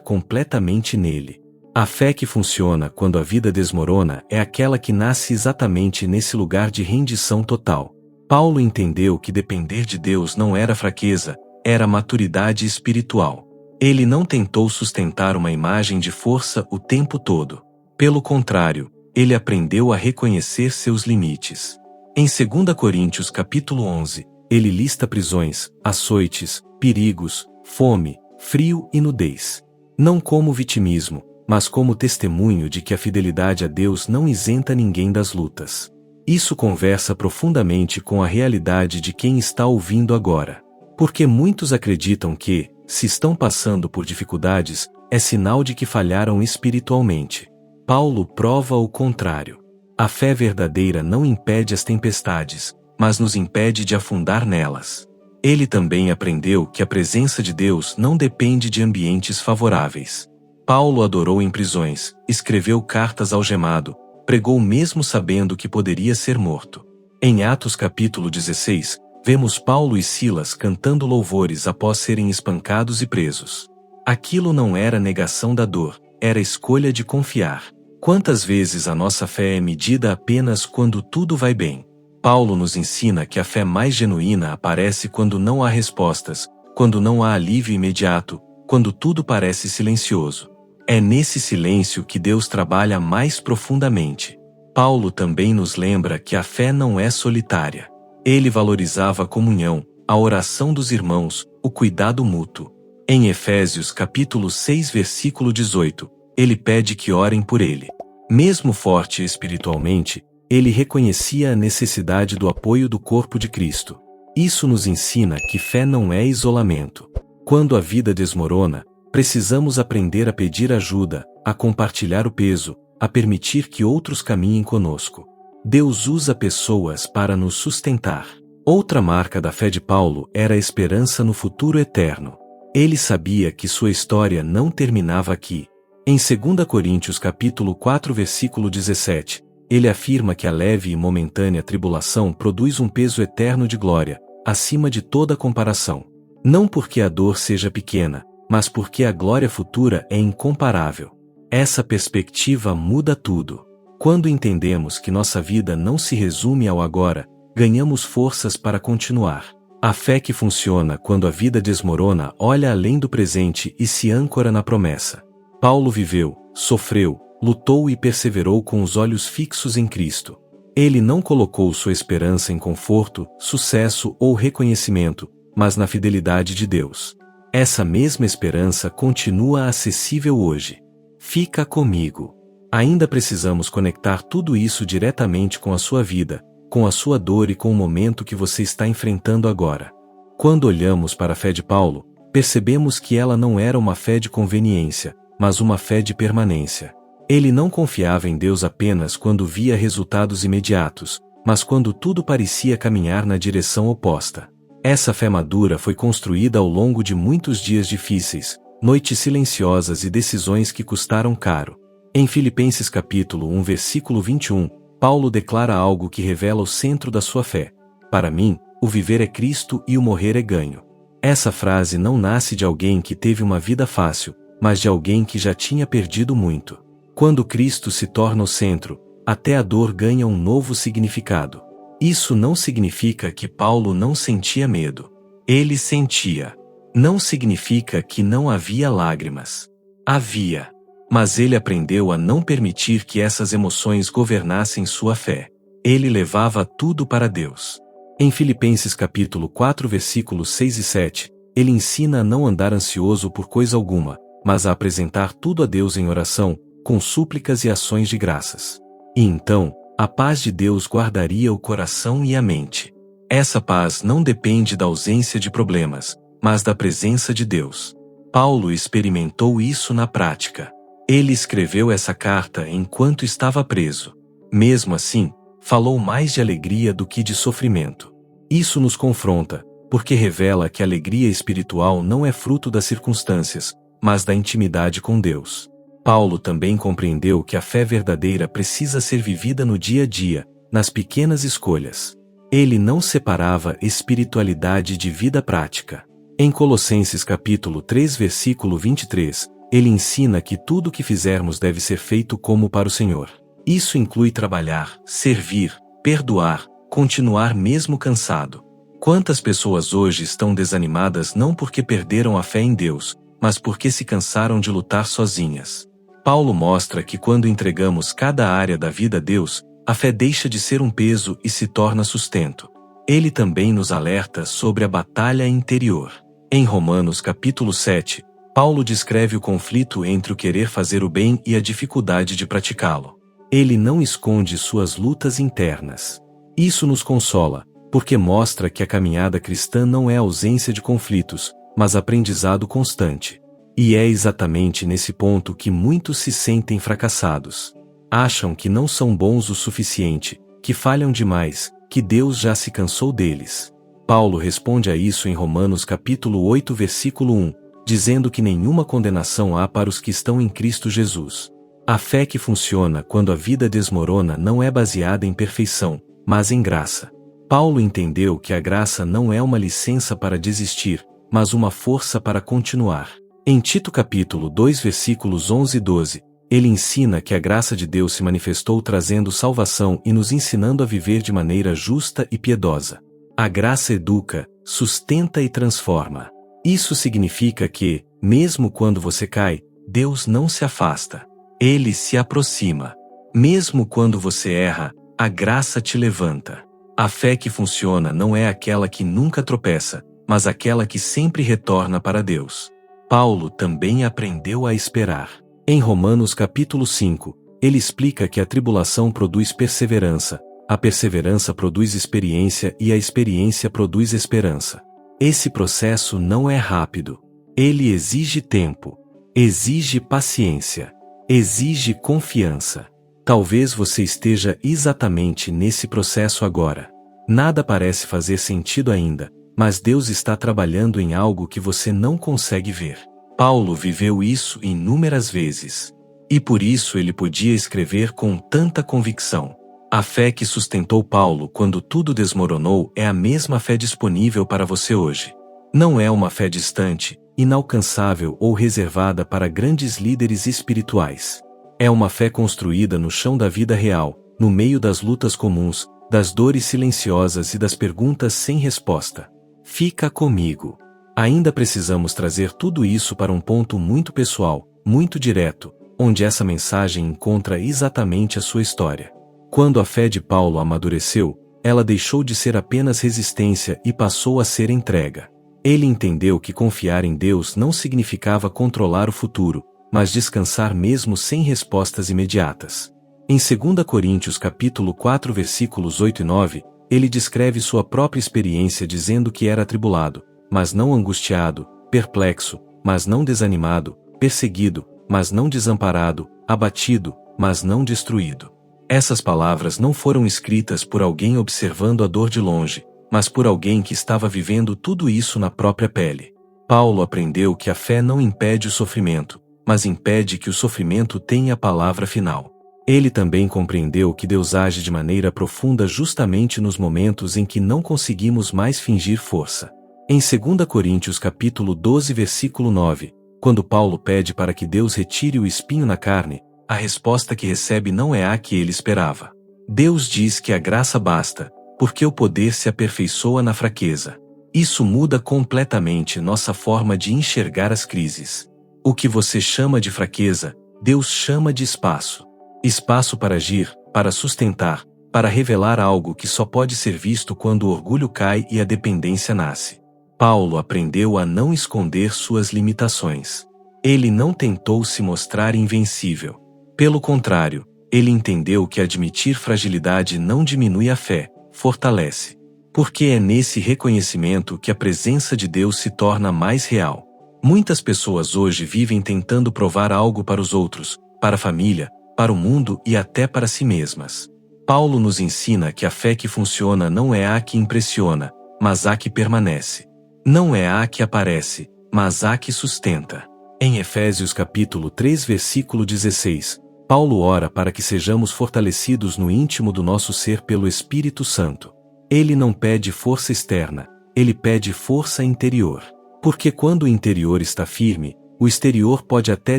completamente nele. A fé que funciona quando a vida desmorona é aquela que nasce exatamente nesse lugar de rendição total. Paulo entendeu que depender de Deus não era fraqueza, era maturidade espiritual. Ele não tentou sustentar uma imagem de força o tempo todo. Pelo contrário, ele aprendeu a reconhecer seus limites. Em 2 Coríntios capítulo 11, ele lista prisões, açoites, perigos, fome, frio e nudez. Não como vitimismo, mas como testemunho de que a fidelidade a Deus não isenta ninguém das lutas. Isso conversa profundamente com a realidade de quem está ouvindo agora. Porque muitos acreditam que, se estão passando por dificuldades, é sinal de que falharam espiritualmente. Paulo prova o contrário. A fé verdadeira não impede as tempestades, mas nos impede de afundar nelas. Ele também aprendeu que a presença de Deus não depende de ambientes favoráveis. Paulo adorou em prisões, escreveu cartas algemado, pregou mesmo sabendo que poderia ser morto. Em Atos capítulo 16, vemos Paulo e Silas cantando louvores após serem espancados e presos. Aquilo não era negação da dor, era escolha de confiar. Quantas vezes a nossa fé é medida apenas quando tudo vai bem? Paulo nos ensina que a fé mais genuína aparece quando não há respostas, quando não há alívio imediato, quando tudo parece silencioso. É nesse silêncio que Deus trabalha mais profundamente. Paulo também nos lembra que a fé não é solitária. Ele valorizava a comunhão, a oração dos irmãos, o cuidado mútuo. Em Efésios capítulo 6 versículo 18, ele pede que orem por ele. Mesmo forte espiritualmente, ele reconhecia a necessidade do apoio do corpo de Cristo. Isso nos ensina que fé não é isolamento. Quando a vida desmorona, precisamos aprender a pedir ajuda, a compartilhar o peso, a permitir que outros caminhem conosco. Deus usa pessoas para nos sustentar. Outra marca da fé de Paulo era a esperança no futuro eterno. Ele sabia que sua história não terminava aqui. Em 2 Coríntios capítulo 4 versículo 17, ele afirma que a leve e momentânea tribulação produz um peso eterno de glória, acima de toda comparação. Não porque a dor seja pequena, mas porque a glória futura é incomparável. Essa perspectiva muda tudo. Quando entendemos que nossa vida não se resume ao agora, ganhamos forças para continuar. A fé que funciona quando a vida desmorona olha além do presente e se âncora na promessa. Paulo viveu, sofreu, lutou e perseverou com os olhos fixos em Cristo. Ele não colocou sua esperança em conforto, sucesso ou reconhecimento, mas na fidelidade de Deus. Essa mesma esperança continua acessível hoje. Fica comigo. Ainda precisamos conectar tudo isso diretamente com a sua vida, com a sua dor e com o momento que você está enfrentando agora. Quando olhamos para a fé de Paulo, percebemos que ela não era uma fé de conveniência, mas uma fé de permanência. Ele não confiava em Deus apenas quando via resultados imediatos, mas quando tudo parecia caminhar na direção oposta. Essa fé madura foi construída ao longo de muitos dias difíceis, noites silenciosas e decisões que custaram caro. Em Filipenses capítulo 1 versículo 21, Paulo declara algo que revela o centro da sua fé. Para mim, o viver é Cristo e o morrer é ganho. Essa frase não nasce de alguém que teve uma vida fácil, mas de alguém que já tinha perdido muito. Quando Cristo se torna o centro, até a dor ganha um novo significado. Isso não significa que Paulo não sentia medo. Ele sentia. Não significa que não havia lágrimas. Havia. Mas ele aprendeu a não permitir que essas emoções governassem sua fé. Ele levava tudo para Deus. Em Filipenses capítulo 4 versículos 6 e 7, ele ensina a não andar ansioso por coisa alguma, mas a apresentar tudo a Deus em oração, com súplicas e ações de graças. E então, a paz de Deus guardaria o coração e a mente. Essa paz não depende da ausência de problemas, mas da presença de Deus. Paulo experimentou isso na prática. Ele escreveu essa carta enquanto estava preso. Mesmo assim, falou mais de alegria do que de sofrimento. Isso nos confronta, porque revela que a alegria espiritual não é fruto das circunstâncias, mas da intimidade com Deus. Paulo também compreendeu que a fé verdadeira precisa ser vivida no dia a dia, nas pequenas escolhas. Ele não separava espiritualidade de vida prática. Em Colossenses capítulo 3 versículo 23, ele ensina que tudo o que fizermos deve ser feito como para o Senhor. Isso inclui trabalhar, servir, perdoar, continuar mesmo cansado. Quantas pessoas hoje estão desanimadas não porque perderam a fé em Deus, mas porque se cansaram de lutar sozinhas? Paulo mostra que quando entregamos cada área da vida a Deus, a fé deixa de ser um peso e se torna sustento. Ele também nos alerta sobre a batalha interior. Em Romanos capítulo 7, Paulo descreve o conflito entre o querer fazer o bem e a dificuldade de praticá-lo. Ele não esconde suas lutas internas. Isso nos consola, porque mostra que a caminhada cristã não é ausência de conflitos, mas aprendizado constante. E é exatamente nesse ponto que muitos se sentem fracassados. Acham que não são bons o suficiente, que falham demais, que Deus já se cansou deles. Paulo responde a isso em Romanos capítulo 8 versículo 1, dizendo que nenhuma condenação há para os que estão em Cristo Jesus. A fé que funciona quando a vida desmorona não é baseada em perfeição, mas em graça. Paulo entendeu que a graça não é uma licença para desistir, mas uma força para continuar. Em Tito capítulo 2 versículos 11 e 12, ele ensina que a graça de Deus se manifestou trazendo salvação e nos ensinando a viver de maneira justa e piedosa. A graça educa, sustenta e transforma. Isso significa que, mesmo quando você cai, Deus não se afasta. Ele se aproxima. Mesmo quando você erra, a graça te levanta. A fé que funciona não é aquela que nunca tropeça, mas aquela que sempre retorna para Deus. Paulo também aprendeu a esperar. Em Romanos capítulo 5, ele explica que a tribulação produz perseverança, a perseverança produz experiência e a experiência produz esperança. Esse processo não é rápido. Ele exige tempo, exige paciência, exige confiança. Talvez você esteja exatamente nesse processo agora. Nada parece fazer sentido ainda, mas Deus está trabalhando em algo que você não consegue ver. Paulo viveu isso inúmeras vezes. E por isso ele podia escrever com tanta convicção. A fé que sustentou Paulo quando tudo desmoronou é a mesma fé disponível para você hoje. Não é uma fé distante, inalcançável ou reservada para grandes líderes espirituais. É uma fé construída no chão da vida real, no meio das lutas comuns, das dores silenciosas e das perguntas sem resposta. Fica comigo. Ainda precisamos trazer tudo isso para um ponto muito pessoal, muito direto, onde essa mensagem encontra exatamente a sua história. Quando a fé de Paulo amadureceu, ela deixou de ser apenas resistência e passou a ser entrega. Ele entendeu que confiar em Deus não significava controlar o futuro, mas descansar mesmo sem respostas imediatas. Em 2 Coríntios capítulo 4 versículos 8 e 9, ele descreve sua própria experiência dizendo que era atribulado, mas não angustiado, perplexo, mas não desanimado, perseguido, mas não desamparado, abatido, mas não destruído. Essas palavras não foram escritas por alguém observando a dor de longe, mas por alguém que estava vivendo tudo isso na própria pele. Paulo aprendeu que a fé não impede o sofrimento, mas impede que o sofrimento tenha a palavra final. Ele também compreendeu que Deus age de maneira profunda justamente nos momentos em que não conseguimos mais fingir força. Em 2 Coríntios capítulo 12 versículo 9, quando Paulo pede para que Deus retire o espinho na carne, a resposta que recebe não é a que ele esperava. Deus diz que a graça basta, porque o poder se aperfeiçoa na fraqueza. Isso muda completamente nossa forma de enxergar as crises. O que você chama de fraqueza, Deus chama de espaço. Espaço para agir, para sustentar, para revelar algo que só pode ser visto quando o orgulho cai e a dependência nasce. Paulo aprendeu a não esconder suas limitações. Ele não tentou se mostrar invencível. Pelo contrário, ele entendeu que admitir fragilidade não diminui a fé, fortalece. Porque é nesse reconhecimento que a presença de Deus se torna mais real. Muitas pessoas hoje vivem tentando provar algo para os outros, para a família, para o mundo e até para si mesmas. Paulo nos ensina que a fé que funciona não é a que impressiona, mas a que permanece. Não é a que aparece, mas a que sustenta. Em Efésios capítulo 3 versículo 16, Paulo ora para que sejamos fortalecidos no íntimo do nosso ser pelo Espírito Santo. Ele não pede força externa, ele pede força interior. Porque quando o interior está firme, o exterior pode até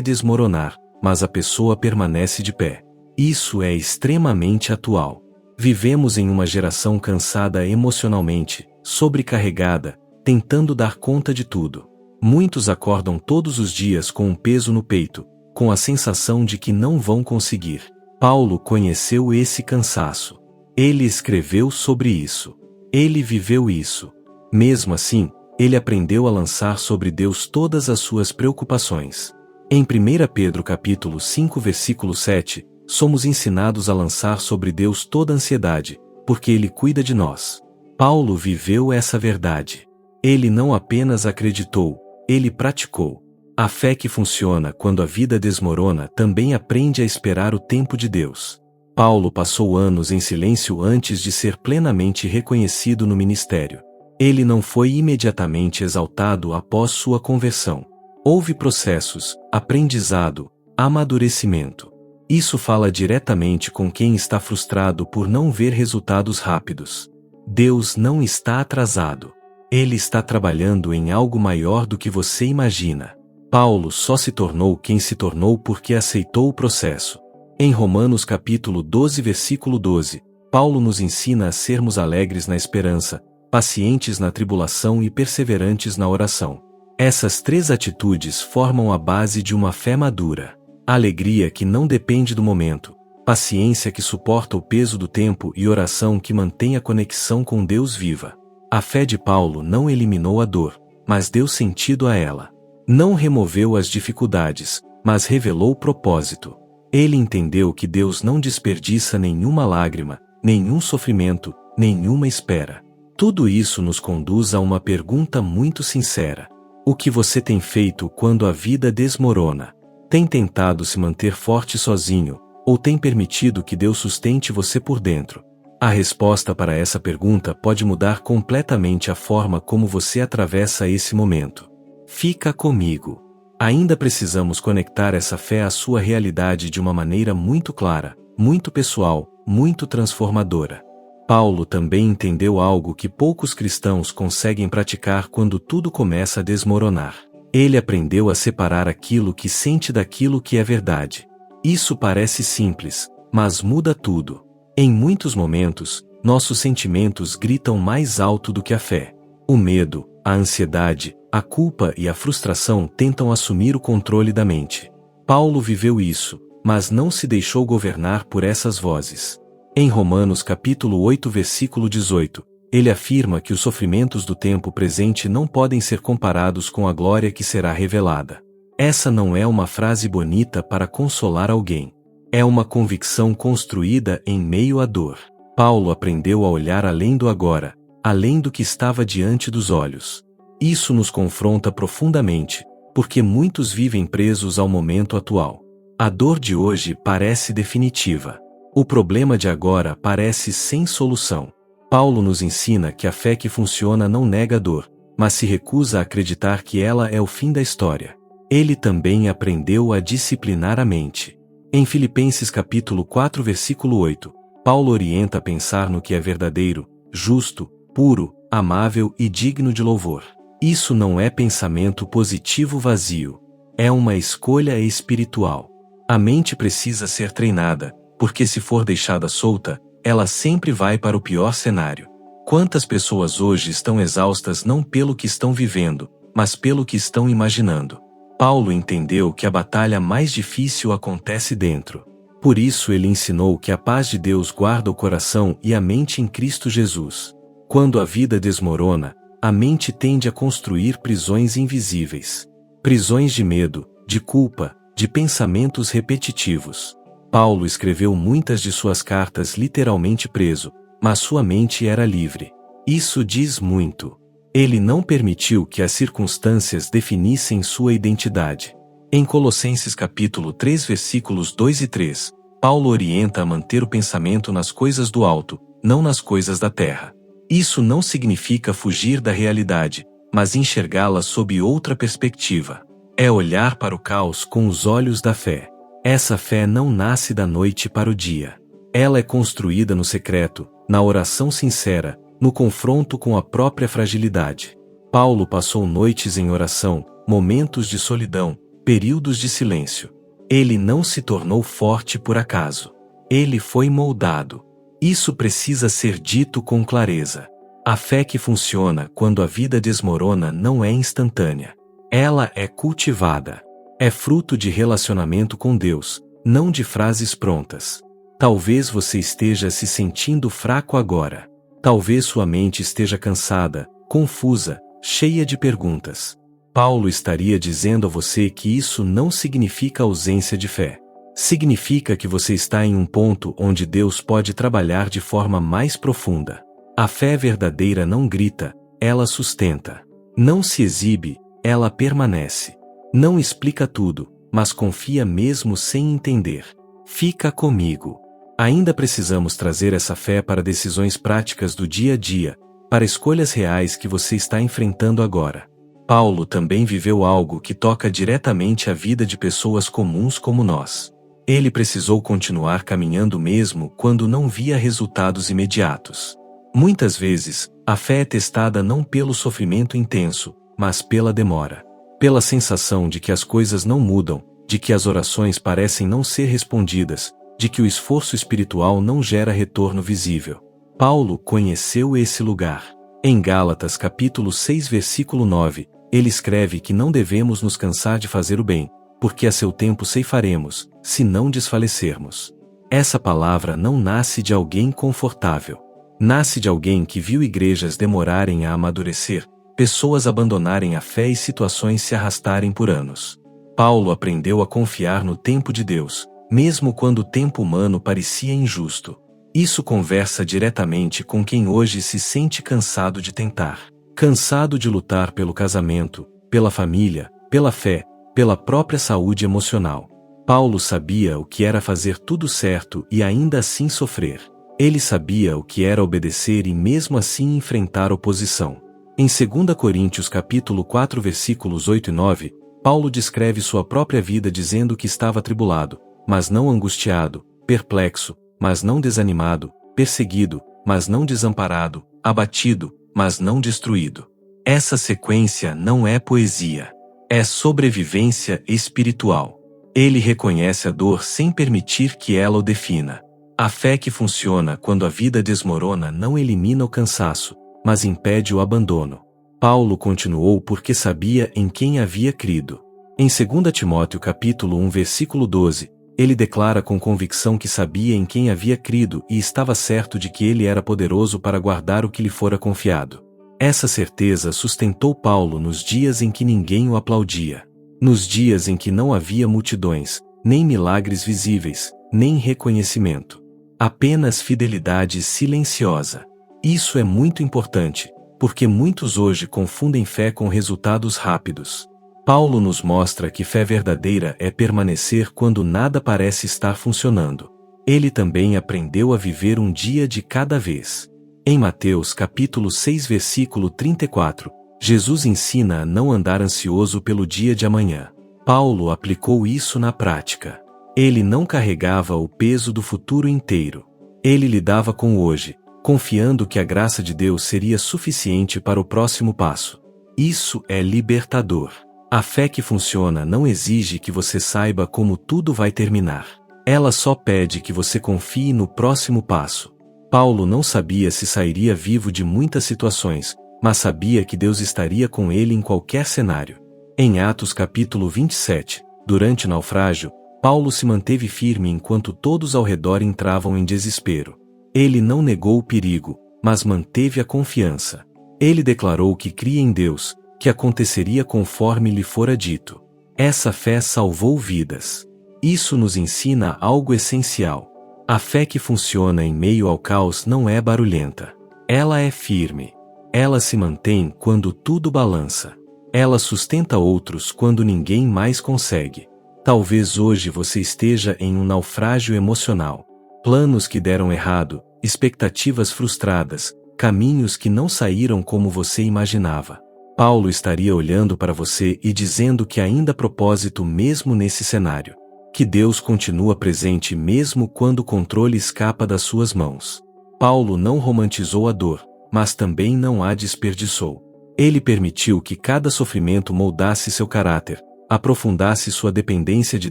desmoronar, mas a pessoa permanece de pé. Isso é extremamente atual. Vivemos em uma geração cansada emocionalmente, sobrecarregada, tentando dar conta de tudo. Muitos acordam todos os dias com um peso no peito, com a sensação de que não vão conseguir. Paulo conheceu esse cansaço. Ele escreveu sobre isso. Ele viveu isso. Mesmo assim, ele aprendeu a lançar sobre Deus todas as suas preocupações. Em 1 Pedro capítulo 5 versículo 7, somos ensinados a lançar sobre Deus toda ansiedade, porque Ele cuida de nós. Paulo viveu essa verdade. Ele não apenas acreditou, ele praticou. A fé que funciona quando a vida desmorona também aprende a esperar o tempo de Deus. Paulo passou anos em silêncio antes de ser plenamente reconhecido no ministério. Ele não foi imediatamente exaltado após sua conversão. Houve processos, aprendizado, amadurecimento. Isso fala diretamente com quem está frustrado por não ver resultados rápidos. Deus não está atrasado. Ele está trabalhando em algo maior do que você imagina. Paulo só se tornou quem se tornou porque aceitou o processo. Em Romanos capítulo 12 versículo 12, Paulo nos ensina a sermos alegres na esperança, pacientes na tribulação e perseverantes na oração. Essas três atitudes formam a base de uma fé madura. Alegria que não depende do momento, paciência que suporta o peso do tempo e oração que mantém a conexão com Deus viva. A fé de Paulo não eliminou a dor, mas deu sentido a ela. Não removeu as dificuldades, mas revelou o propósito. Ele entendeu que Deus não desperdiça nenhuma lágrima, nenhum sofrimento, nenhuma espera. Tudo isso nos conduz a uma pergunta muito sincera. O que você tem feito quando a vida desmorona? Tem tentado se manter forte sozinho, ou tem permitido que Deus sustente você por dentro? A resposta para essa pergunta pode mudar completamente a forma como você atravessa esse momento. Fica comigo. Ainda precisamos conectar essa fé à sua realidade de uma maneira muito clara, muito pessoal, muito transformadora. Paulo também entendeu algo que poucos cristãos conseguem praticar quando tudo começa a desmoronar. Ele aprendeu a separar aquilo que sente daquilo que é verdade. Isso parece simples, mas muda tudo. Em muitos momentos, nossos sentimentos gritam mais alto do que a fé. O medo, a ansiedade, a culpa e a frustração tentam assumir o controle da mente. Paulo viveu isso, mas não se deixou governar por essas vozes. Em Romanos capítulo 8 versículo 18, ele afirma que os sofrimentos do tempo presente não podem ser comparados com a glória que será revelada. Essa não é uma frase bonita para consolar alguém. É uma convicção construída em meio à dor. Paulo aprendeu a olhar além do agora, além do que estava diante dos olhos. Isso nos confronta profundamente, porque muitos vivem presos ao momento atual. A dor de hoje parece definitiva. O problema de agora parece sem solução. Paulo nos ensina que a fé que funciona não nega a dor, mas se recusa a acreditar que ela é o fim da história. Ele também aprendeu a disciplinar a mente. Em Filipenses capítulo 4 versículo 8, Paulo orienta a pensar no que é verdadeiro, justo, puro, amável e digno de louvor. Isso não é pensamento positivo vazio. É uma escolha espiritual. A mente precisa ser treinada, porque se for deixada solta, ela sempre vai para o pior cenário. Quantas pessoas hoje estão exaustas não pelo que estão vivendo, mas pelo que estão imaginando? Paulo entendeu que a batalha mais difícil acontece dentro. Por isso ele ensinou que a paz de Deus guarda o coração e a mente em Cristo Jesus. Quando a vida desmorona, a mente tende a construir prisões invisíveis. Prisões de medo, de culpa, de pensamentos repetitivos. Paulo escreveu muitas de suas cartas literalmente preso, mas sua mente era livre. Isso diz muito. Ele não permitiu que as circunstâncias definissem sua identidade. Em Colossenses capítulo 3 versículos 2 e 3, Paulo orienta a manter o pensamento nas coisas do alto, não nas coisas da terra. Isso não significa fugir da realidade, mas enxergá-la sob outra perspectiva. É olhar para o caos com os olhos da fé. Essa fé não nasce da noite para o dia. Ela é construída no secreto, na oração sincera, no confronto com a própria fragilidade. Paulo passou noites em oração, momentos de solidão, períodos de silêncio. Ele não se tornou forte por acaso. Ele foi moldado. Isso precisa ser dito com clareza. A fé que funciona quando a vida desmorona não é instantânea. Ela é cultivada. É fruto de relacionamento com Deus, não de frases prontas. Talvez você esteja se sentindo fraco agora. Talvez sua mente esteja cansada, confusa, cheia de perguntas. Paulo estaria dizendo a você que isso não significa ausência de fé. Significa que você está em um ponto onde Deus pode trabalhar de forma mais profunda. A fé verdadeira não grita, ela sustenta. Não se exibe, ela permanece. Não explica tudo, mas confia mesmo sem entender. Fica comigo. Ainda precisamos trazer essa fé para decisões práticas do dia a dia, para escolhas reais que você está enfrentando agora. Paulo também viveu algo que toca diretamente a vida de pessoas comuns como nós. Ele precisou continuar caminhando mesmo quando não via resultados imediatos. Muitas vezes, a fé é testada não pelo sofrimento intenso, mas pela demora. Pela sensação de que as coisas não mudam, de que as orações parecem não ser respondidas, de que o esforço espiritual não gera retorno visível. Paulo conheceu esse lugar. Em Gálatas capítulo 6 versículo 9, ele escreve que não devemos nos cansar de fazer o bem, porque a seu tempo ceifaremos, se não desfalecermos. Essa palavra não nasce de alguém confortável. Nasce de alguém que viu igrejas demorarem a amadurecer, pessoas abandonarem a fé e situações se arrastarem por anos. Paulo aprendeu a confiar no tempo de Deus, mesmo quando o tempo humano parecia injusto. Isso conversa diretamente com quem hoje se sente cansado de tentar. Cansado de lutar pelo casamento, pela família, pela fé, pela própria saúde emocional. Paulo sabia o que era fazer tudo certo e ainda assim sofrer. Ele sabia o que era obedecer e mesmo assim enfrentar oposição. Em 2 Coríntios capítulo 4 versículos 8 e 9, Paulo descreve sua própria vida dizendo que estava atribulado, mas não angustiado, perplexo, mas não desanimado, perseguido, mas não desamparado, abatido, mas não destruído. Essa sequência não é poesia. É sobrevivência espiritual. Ele reconhece a dor sem permitir que ela o defina. A fé que funciona quando a vida desmorona não elimina o cansaço, mas impede o abandono. Paulo continuou porque sabia em quem havia crido. Em 2 Timóteo capítulo 1 versículo 12, ele declara com convicção que sabia em quem havia crido e estava certo de que ele era poderoso para guardar o que lhe fora confiado. Essa certeza sustentou Paulo nos dias em que ninguém o aplaudia. Nos dias em que não havia multidões, nem milagres visíveis, nem reconhecimento. Apenas fidelidade silenciosa. Isso é muito importante, porque muitos hoje confundem fé com resultados rápidos. Paulo nos mostra que fé verdadeira é permanecer quando nada parece estar funcionando. Ele também aprendeu a viver um dia de cada vez. Em Mateus capítulo 6 versículo 34, Jesus ensina a não andar ansioso pelo dia de amanhã. Paulo aplicou isso na prática. Ele não carregava o peso do futuro inteiro. Ele lidava com o hoje, confiando que a graça de Deus seria suficiente para o próximo passo. Isso é libertador. A fé que funciona não exige que você saiba como tudo vai terminar. Ela só pede que você confie no próximo passo. Paulo não sabia se sairia vivo de muitas situações, mas sabia que Deus estaria com ele em qualquer cenário. Em Atos capítulo 27, durante o naufrágio, Paulo se manteve firme enquanto todos ao redor entravam em desespero. Ele não negou o perigo, mas manteve a confiança. Ele declarou que cria em Deus, que aconteceria conforme lhe fora dito. Essa fé salvou vidas. Isso nos ensina algo essencial. A fé que funciona em meio ao caos não é barulhenta. Ela é firme. Ela se mantém quando tudo balança. Ela sustenta outros quando ninguém mais consegue. Talvez hoje você esteja em um naufrágio emocional. Planos que deram errado, expectativas frustradas, caminhos que não saíram como você imaginava. Paulo estaria olhando para você e dizendo que ainda há propósito mesmo nesse cenário. Que Deus continua presente mesmo quando o controle escapa das suas mãos. Paulo não romantizou a dor, mas também não a desperdiçou. Ele permitiu que cada sofrimento moldasse seu caráter, aprofundasse sua dependência de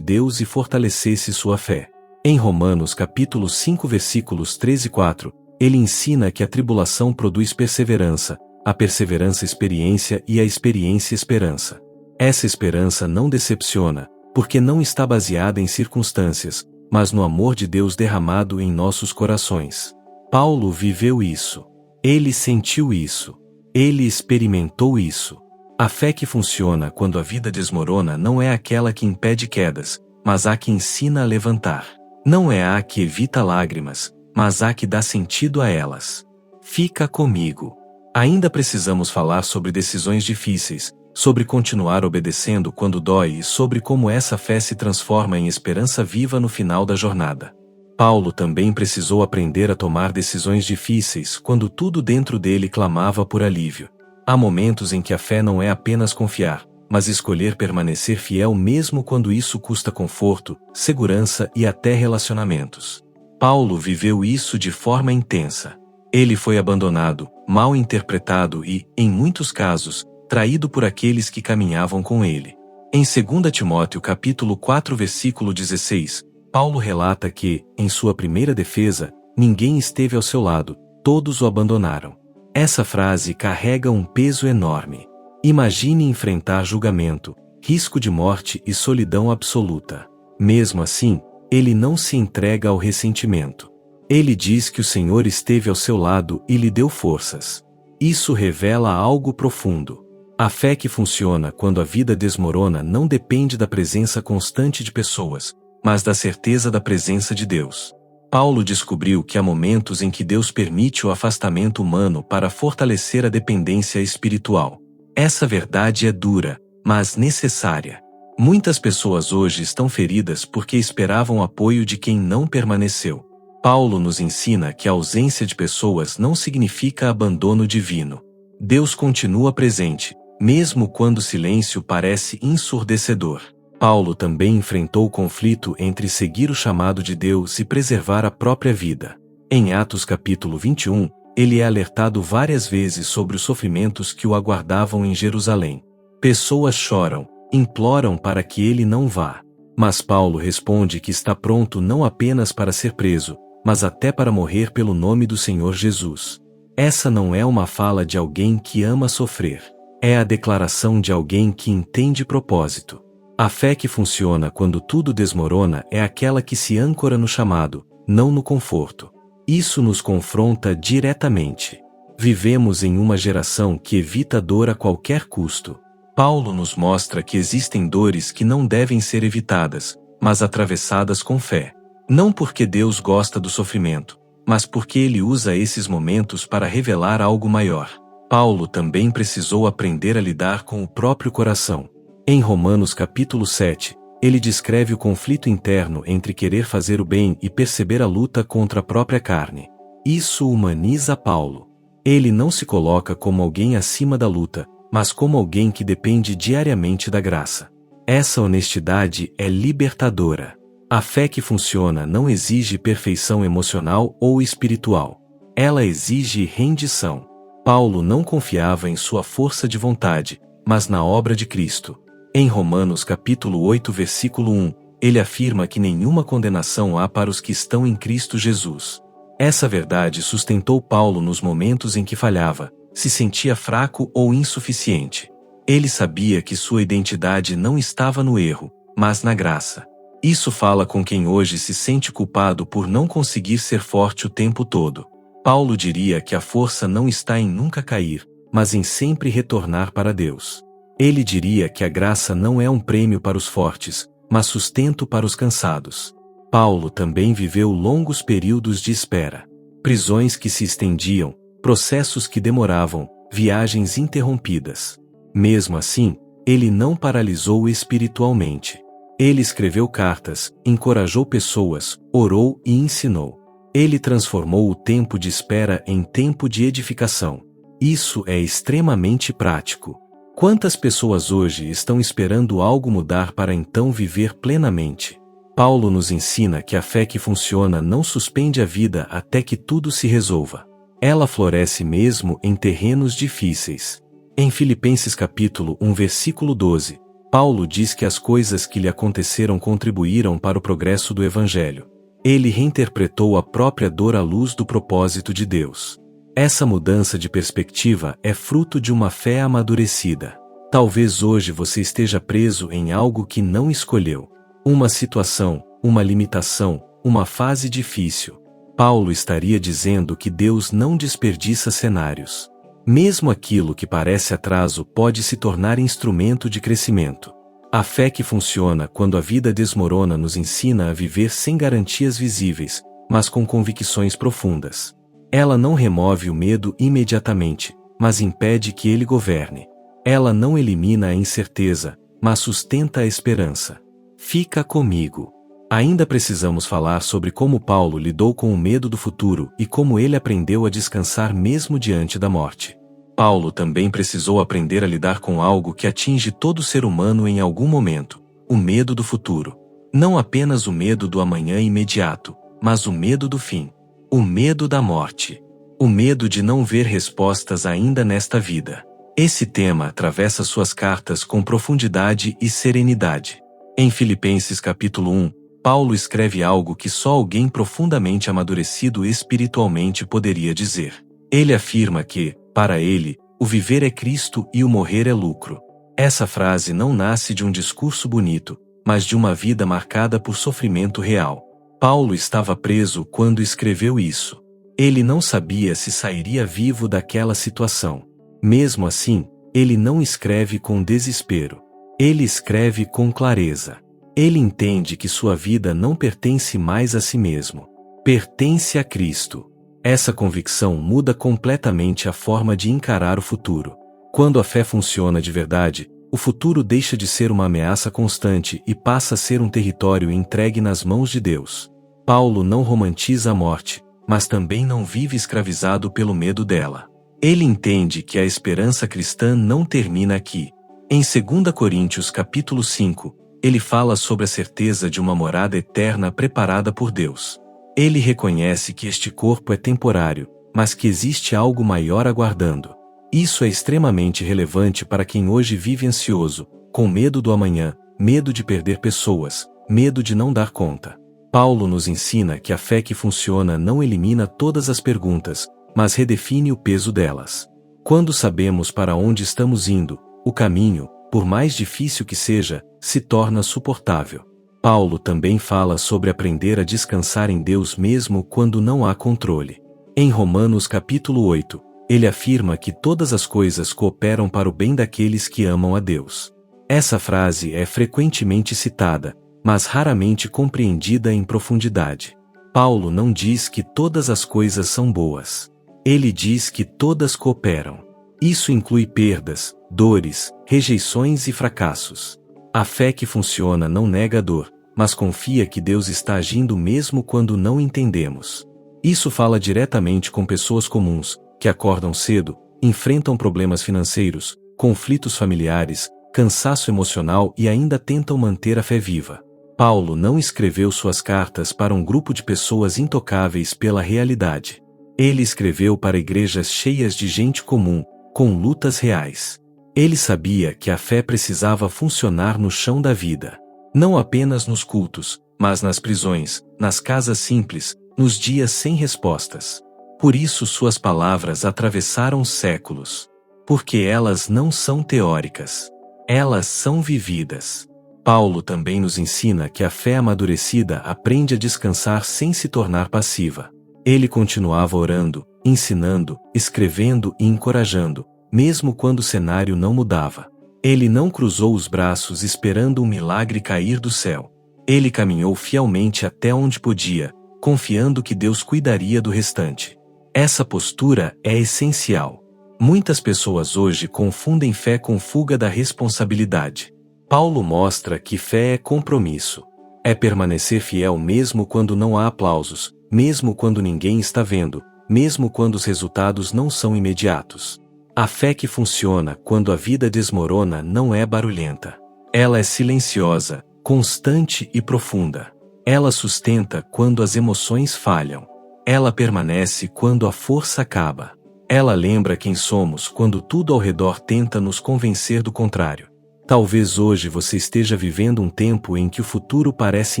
Deus e fortalecesse sua fé. Em Romanos capítulo 5 versículos 3 e 4, ele ensina que a tribulação produz perseverança, a perseverança experiência e a experiência esperança. Essa esperança não decepciona, porque não está baseada em circunstâncias, mas no amor de Deus derramado em nossos corações. Paulo viveu isso. Ele sentiu isso. Ele experimentou isso. A fé que funciona quando a vida desmorona não é aquela que impede quedas, mas a que ensina a levantar. Não é a que evita lágrimas, mas a que dá sentido a elas. Fica comigo. Ainda precisamos falar sobre decisões difíceis, sobre continuar obedecendo quando dói e sobre como essa fé se transforma em esperança viva no final da jornada. Paulo também precisou aprender a tomar decisões difíceis quando tudo dentro dele clamava por alívio. Há momentos em que a fé não é apenas confiar, mas escolher permanecer fiel mesmo quando isso custa conforto, segurança e até relacionamentos. Paulo viveu isso de forma intensa. Ele foi abandonado, mal interpretado e, em muitos casos, traído por aqueles que caminhavam com ele. Em 2 Timóteo capítulo 4 versículo 16, Paulo relata que, em sua primeira defesa, ninguém esteve ao seu lado, todos o abandonaram. Essa frase carrega um peso enorme. Imagine enfrentar julgamento, risco de morte e solidão absoluta. Mesmo assim, ele não se entrega ao ressentimento. Ele diz que o Senhor esteve ao seu lado e lhe deu forças. Isso revela algo profundo. A fé que funciona quando a vida desmorona não depende da presença constante de pessoas, mas da certeza da presença de Deus. Paulo descobriu que há momentos em que Deus permite o afastamento humano para fortalecer a dependência espiritual. Essa verdade é dura, mas necessária. Muitas pessoas hoje estão feridas porque esperavam o apoio de quem não permaneceu. Paulo nos ensina que a ausência de pessoas não significa abandono divino. Deus continua presente, mesmo quando o silêncio parece ensurdecedor. Paulo também enfrentou o conflito entre seguir o chamado de Deus e preservar a própria vida. Em Atos capítulo 21, ele é alertado várias vezes sobre os sofrimentos que o aguardavam em Jerusalém. Pessoas choram, imploram para que ele não vá. Mas Paulo responde que está pronto não apenas para ser preso, mas até para morrer pelo nome do Senhor Jesus. Essa não é uma fala de alguém que ama sofrer. É a declaração de alguém que entende propósito. A fé que funciona quando tudo desmorona é aquela que se âncora no chamado, não no conforto. Isso nos confronta diretamente. Vivemos em uma geração que evita a dor a qualquer custo. Paulo nos mostra que existem dores que não devem ser evitadas, mas atravessadas com fé. Não porque Deus gosta do sofrimento, mas porque Ele usa esses momentos para revelar algo maior. Paulo também precisou aprender a lidar com o próprio coração. Em Romanos capítulo 7, ele descreve o conflito interno entre querer fazer o bem e perceber a luta contra a própria carne. Isso humaniza Paulo. Ele não se coloca como alguém acima da luta, mas como alguém que depende diariamente da graça. Essa honestidade é libertadora. A fé que funciona não exige perfeição emocional ou espiritual. Ela exige rendição. Paulo não confiava em sua força de vontade, mas na obra de Cristo. Em Romanos capítulo 8 versículo 1, ele afirma que nenhuma condenação há para os que estão em Cristo Jesus. Essa verdade sustentou Paulo nos momentos em que falhava, se sentia fraco ou insuficiente. Ele sabia que sua identidade não estava no erro, mas na graça. Isso fala com quem hoje se sente culpado por não conseguir ser forte o tempo todo. Paulo diria que a força não está em nunca cair, mas em sempre retornar para Deus. Ele diria que a graça não é um prêmio para os fortes, mas sustento para os cansados. Paulo também viveu longos períodos de espera. Prisões que se estendiam, processos que demoravam, viagens interrompidas. Mesmo assim, ele não paralisou espiritualmente. Ele escreveu cartas, encorajou pessoas, orou e ensinou. Ele transformou o tempo de espera em tempo de edificação. Isso é extremamente prático. Quantas pessoas hoje estão esperando algo mudar para então viver plenamente? Paulo nos ensina que a fé que funciona não suspende a vida até que tudo se resolva. Ela floresce mesmo em terrenos difíceis. Em Filipenses capítulo 1 versículo 12, Paulo diz que as coisas que lhe aconteceram contribuíram para o progresso do Evangelho. Ele reinterpretou a própria dor à luz do propósito de Deus. Essa mudança de perspectiva é fruto de uma fé amadurecida. Talvez hoje você esteja preso em algo que não escolheu. Uma situação, uma limitação, uma fase difícil. Paulo estaria dizendo que Deus não desperdiça cenários. Mesmo aquilo que parece atraso pode se tornar instrumento de crescimento. A fé que funciona quando a vida desmorona nos ensina a viver sem garantias visíveis, mas com convicções profundas. Ela não remove o medo imediatamente, mas impede que ele governe. Ela não elimina a incerteza, mas sustenta a esperança. Fica comigo. Ainda precisamos falar sobre como Paulo lidou com o medo do futuro e como ele aprendeu a descansar mesmo diante da morte. Paulo também precisou aprender a lidar com algo que atinge todo ser humano em algum momento: o medo do futuro. Não apenas o medo do amanhã imediato, mas o medo do fim. O medo da morte. O medo de não ver respostas ainda nesta vida. Esse tema atravessa suas cartas com profundidade e serenidade. Em Filipenses capítulo 1, Paulo escreve algo que só alguém profundamente amadurecido espiritualmente poderia dizer. Ele afirma que, para ele, o viver é Cristo e o morrer é lucro. Essa frase não nasce de um discurso bonito, mas de uma vida marcada por sofrimento real. Paulo estava preso quando escreveu isso. Ele não sabia se sairia vivo daquela situação. Mesmo assim, ele não escreve com desespero. Ele escreve com clareza. Ele entende que sua vida não pertence mais a si mesmo. Pertence a Cristo. Essa convicção muda completamente a forma de encarar o futuro. Quando a fé funciona de verdade, o futuro deixa de ser uma ameaça constante e passa a ser um território entregue nas mãos de Deus. Paulo não romantiza a morte, mas também não vive escravizado pelo medo dela. Ele entende que a esperança cristã não termina aqui. Em 2 Coríntios capítulo 5, ele fala sobre a certeza de uma morada eterna preparada por Deus. Ele reconhece que este corpo é temporário, mas que existe algo maior aguardando. Isso é extremamente relevante para quem hoje vive ansioso, com medo do amanhã, medo de perder pessoas, medo de não dar conta. Paulo nos ensina que a fé que funciona não elimina todas as perguntas, mas redefine o peso delas. Quando sabemos para onde estamos indo, o caminho, por mais difícil que seja, se torna suportável. Paulo também fala sobre aprender a descansar em Deus mesmo quando não há controle. Em Romanos capítulo 8, ele afirma que todas as coisas cooperam para o bem daqueles que amam a Deus. Essa frase é frequentemente citada, mas raramente compreendida em profundidade. Paulo não diz que todas as coisas são boas. Ele diz que todas cooperam. Isso inclui perdas, dores, rejeições e fracassos. A fé que funciona não nega a dor, mas confia que Deus está agindo mesmo quando não entendemos. Isso fala diretamente com pessoas comuns, que acordam cedo, enfrentam problemas financeiros, conflitos familiares, cansaço emocional e ainda tentam manter a fé viva. Paulo não escreveu suas cartas para um grupo de pessoas intocáveis pela realidade. Ele escreveu para igrejas cheias de gente comum, com lutas reais. Ele sabia que a fé precisava funcionar no chão da vida. Não apenas nos cultos, mas nas prisões, nas casas simples, nos dias sem respostas. Por isso suas palavras atravessaram séculos. Porque elas não são teóricas. Elas são vividas. Paulo também nos ensina que a fé amadurecida aprende a descansar sem se tornar passiva. Ele continuava orando, ensinando, escrevendo e encorajando, mesmo quando o cenário não mudava. Ele não cruzou os braços esperando um milagre cair do céu. Ele caminhou fielmente até onde podia, confiando que Deus cuidaria do restante. Essa postura é essencial. Muitas pessoas hoje confundem fé com fuga da responsabilidade. Paulo mostra que fé é compromisso. É permanecer fiel mesmo quando não há aplausos, mesmo quando ninguém está vendo, mesmo quando os resultados não são imediatos. A fé que funciona quando a vida desmorona não é barulhenta. Ela é silenciosa, constante e profunda. Ela sustenta quando as emoções falham. Ela permanece quando a força acaba. Ela lembra quem somos quando tudo ao redor tenta nos convencer do contrário. Talvez hoje você esteja vivendo um tempo em que o futuro parece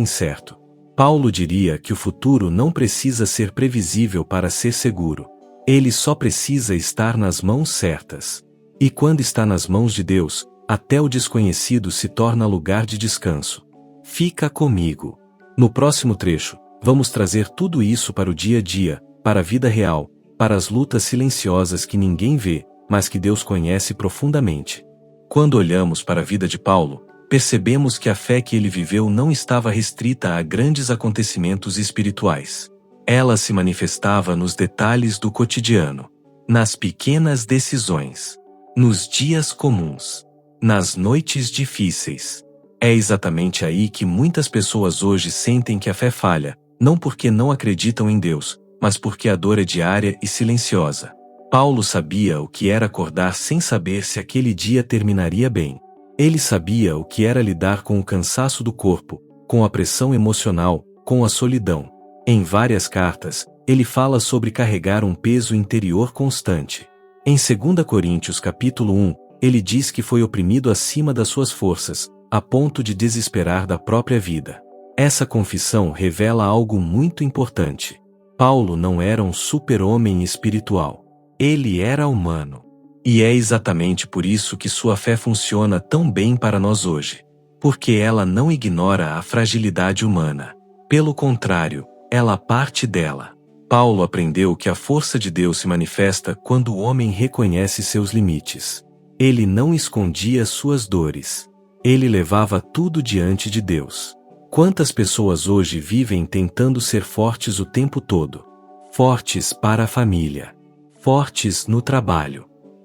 incerto. Paulo diria que o futuro não precisa ser previsível para ser seguro. Ele só precisa estar nas mãos certas. E quando está nas mãos de Deus, até o desconhecido se torna lugar de descanso. Fica comigo. No próximo trecho, vamos trazer tudo isso para o dia a dia, para a vida real, para as lutas silenciosas que ninguém vê, mas que Deus conhece profundamente. Quando olhamos para a vida de Paulo, percebemos que a fé que ele viveu não estava restrita a grandes acontecimentos espirituais. Ela se manifestava nos detalhes do cotidiano, nas pequenas decisões, nos dias comuns, nas noites difíceis. É exatamente aí que muitas pessoas hoje sentem que a fé falha, não porque não acreditam em Deus, mas porque a dor é diária e silenciosa. Paulo sabia o que era acordar sem saber se aquele dia terminaria bem. Ele sabia o que era lidar com o cansaço do corpo, com a pressão emocional, com a solidão. Em várias cartas, ele fala sobre carregar um peso interior constante. Em 2 Coríntios capítulo 1, ele diz que foi oprimido acima das suas forças, a ponto de desesperar da própria vida. Essa confissão revela algo muito importante. Paulo não era um super-homem espiritual. Ele era humano. E é exatamente por isso que sua fé funciona tão bem para nós hoje. Porque ela não ignora a fragilidade humana. Pelo contrário, ela parte dela. Paulo aprendeu que a força de Deus se manifesta quando o homem reconhece seus limites. Ele não escondia suas dores. Ele levava tudo diante de Deus. Quantas pessoas hoje vivem tentando ser fortes o tempo todo? Fortes para a família. Fortes no trabalho.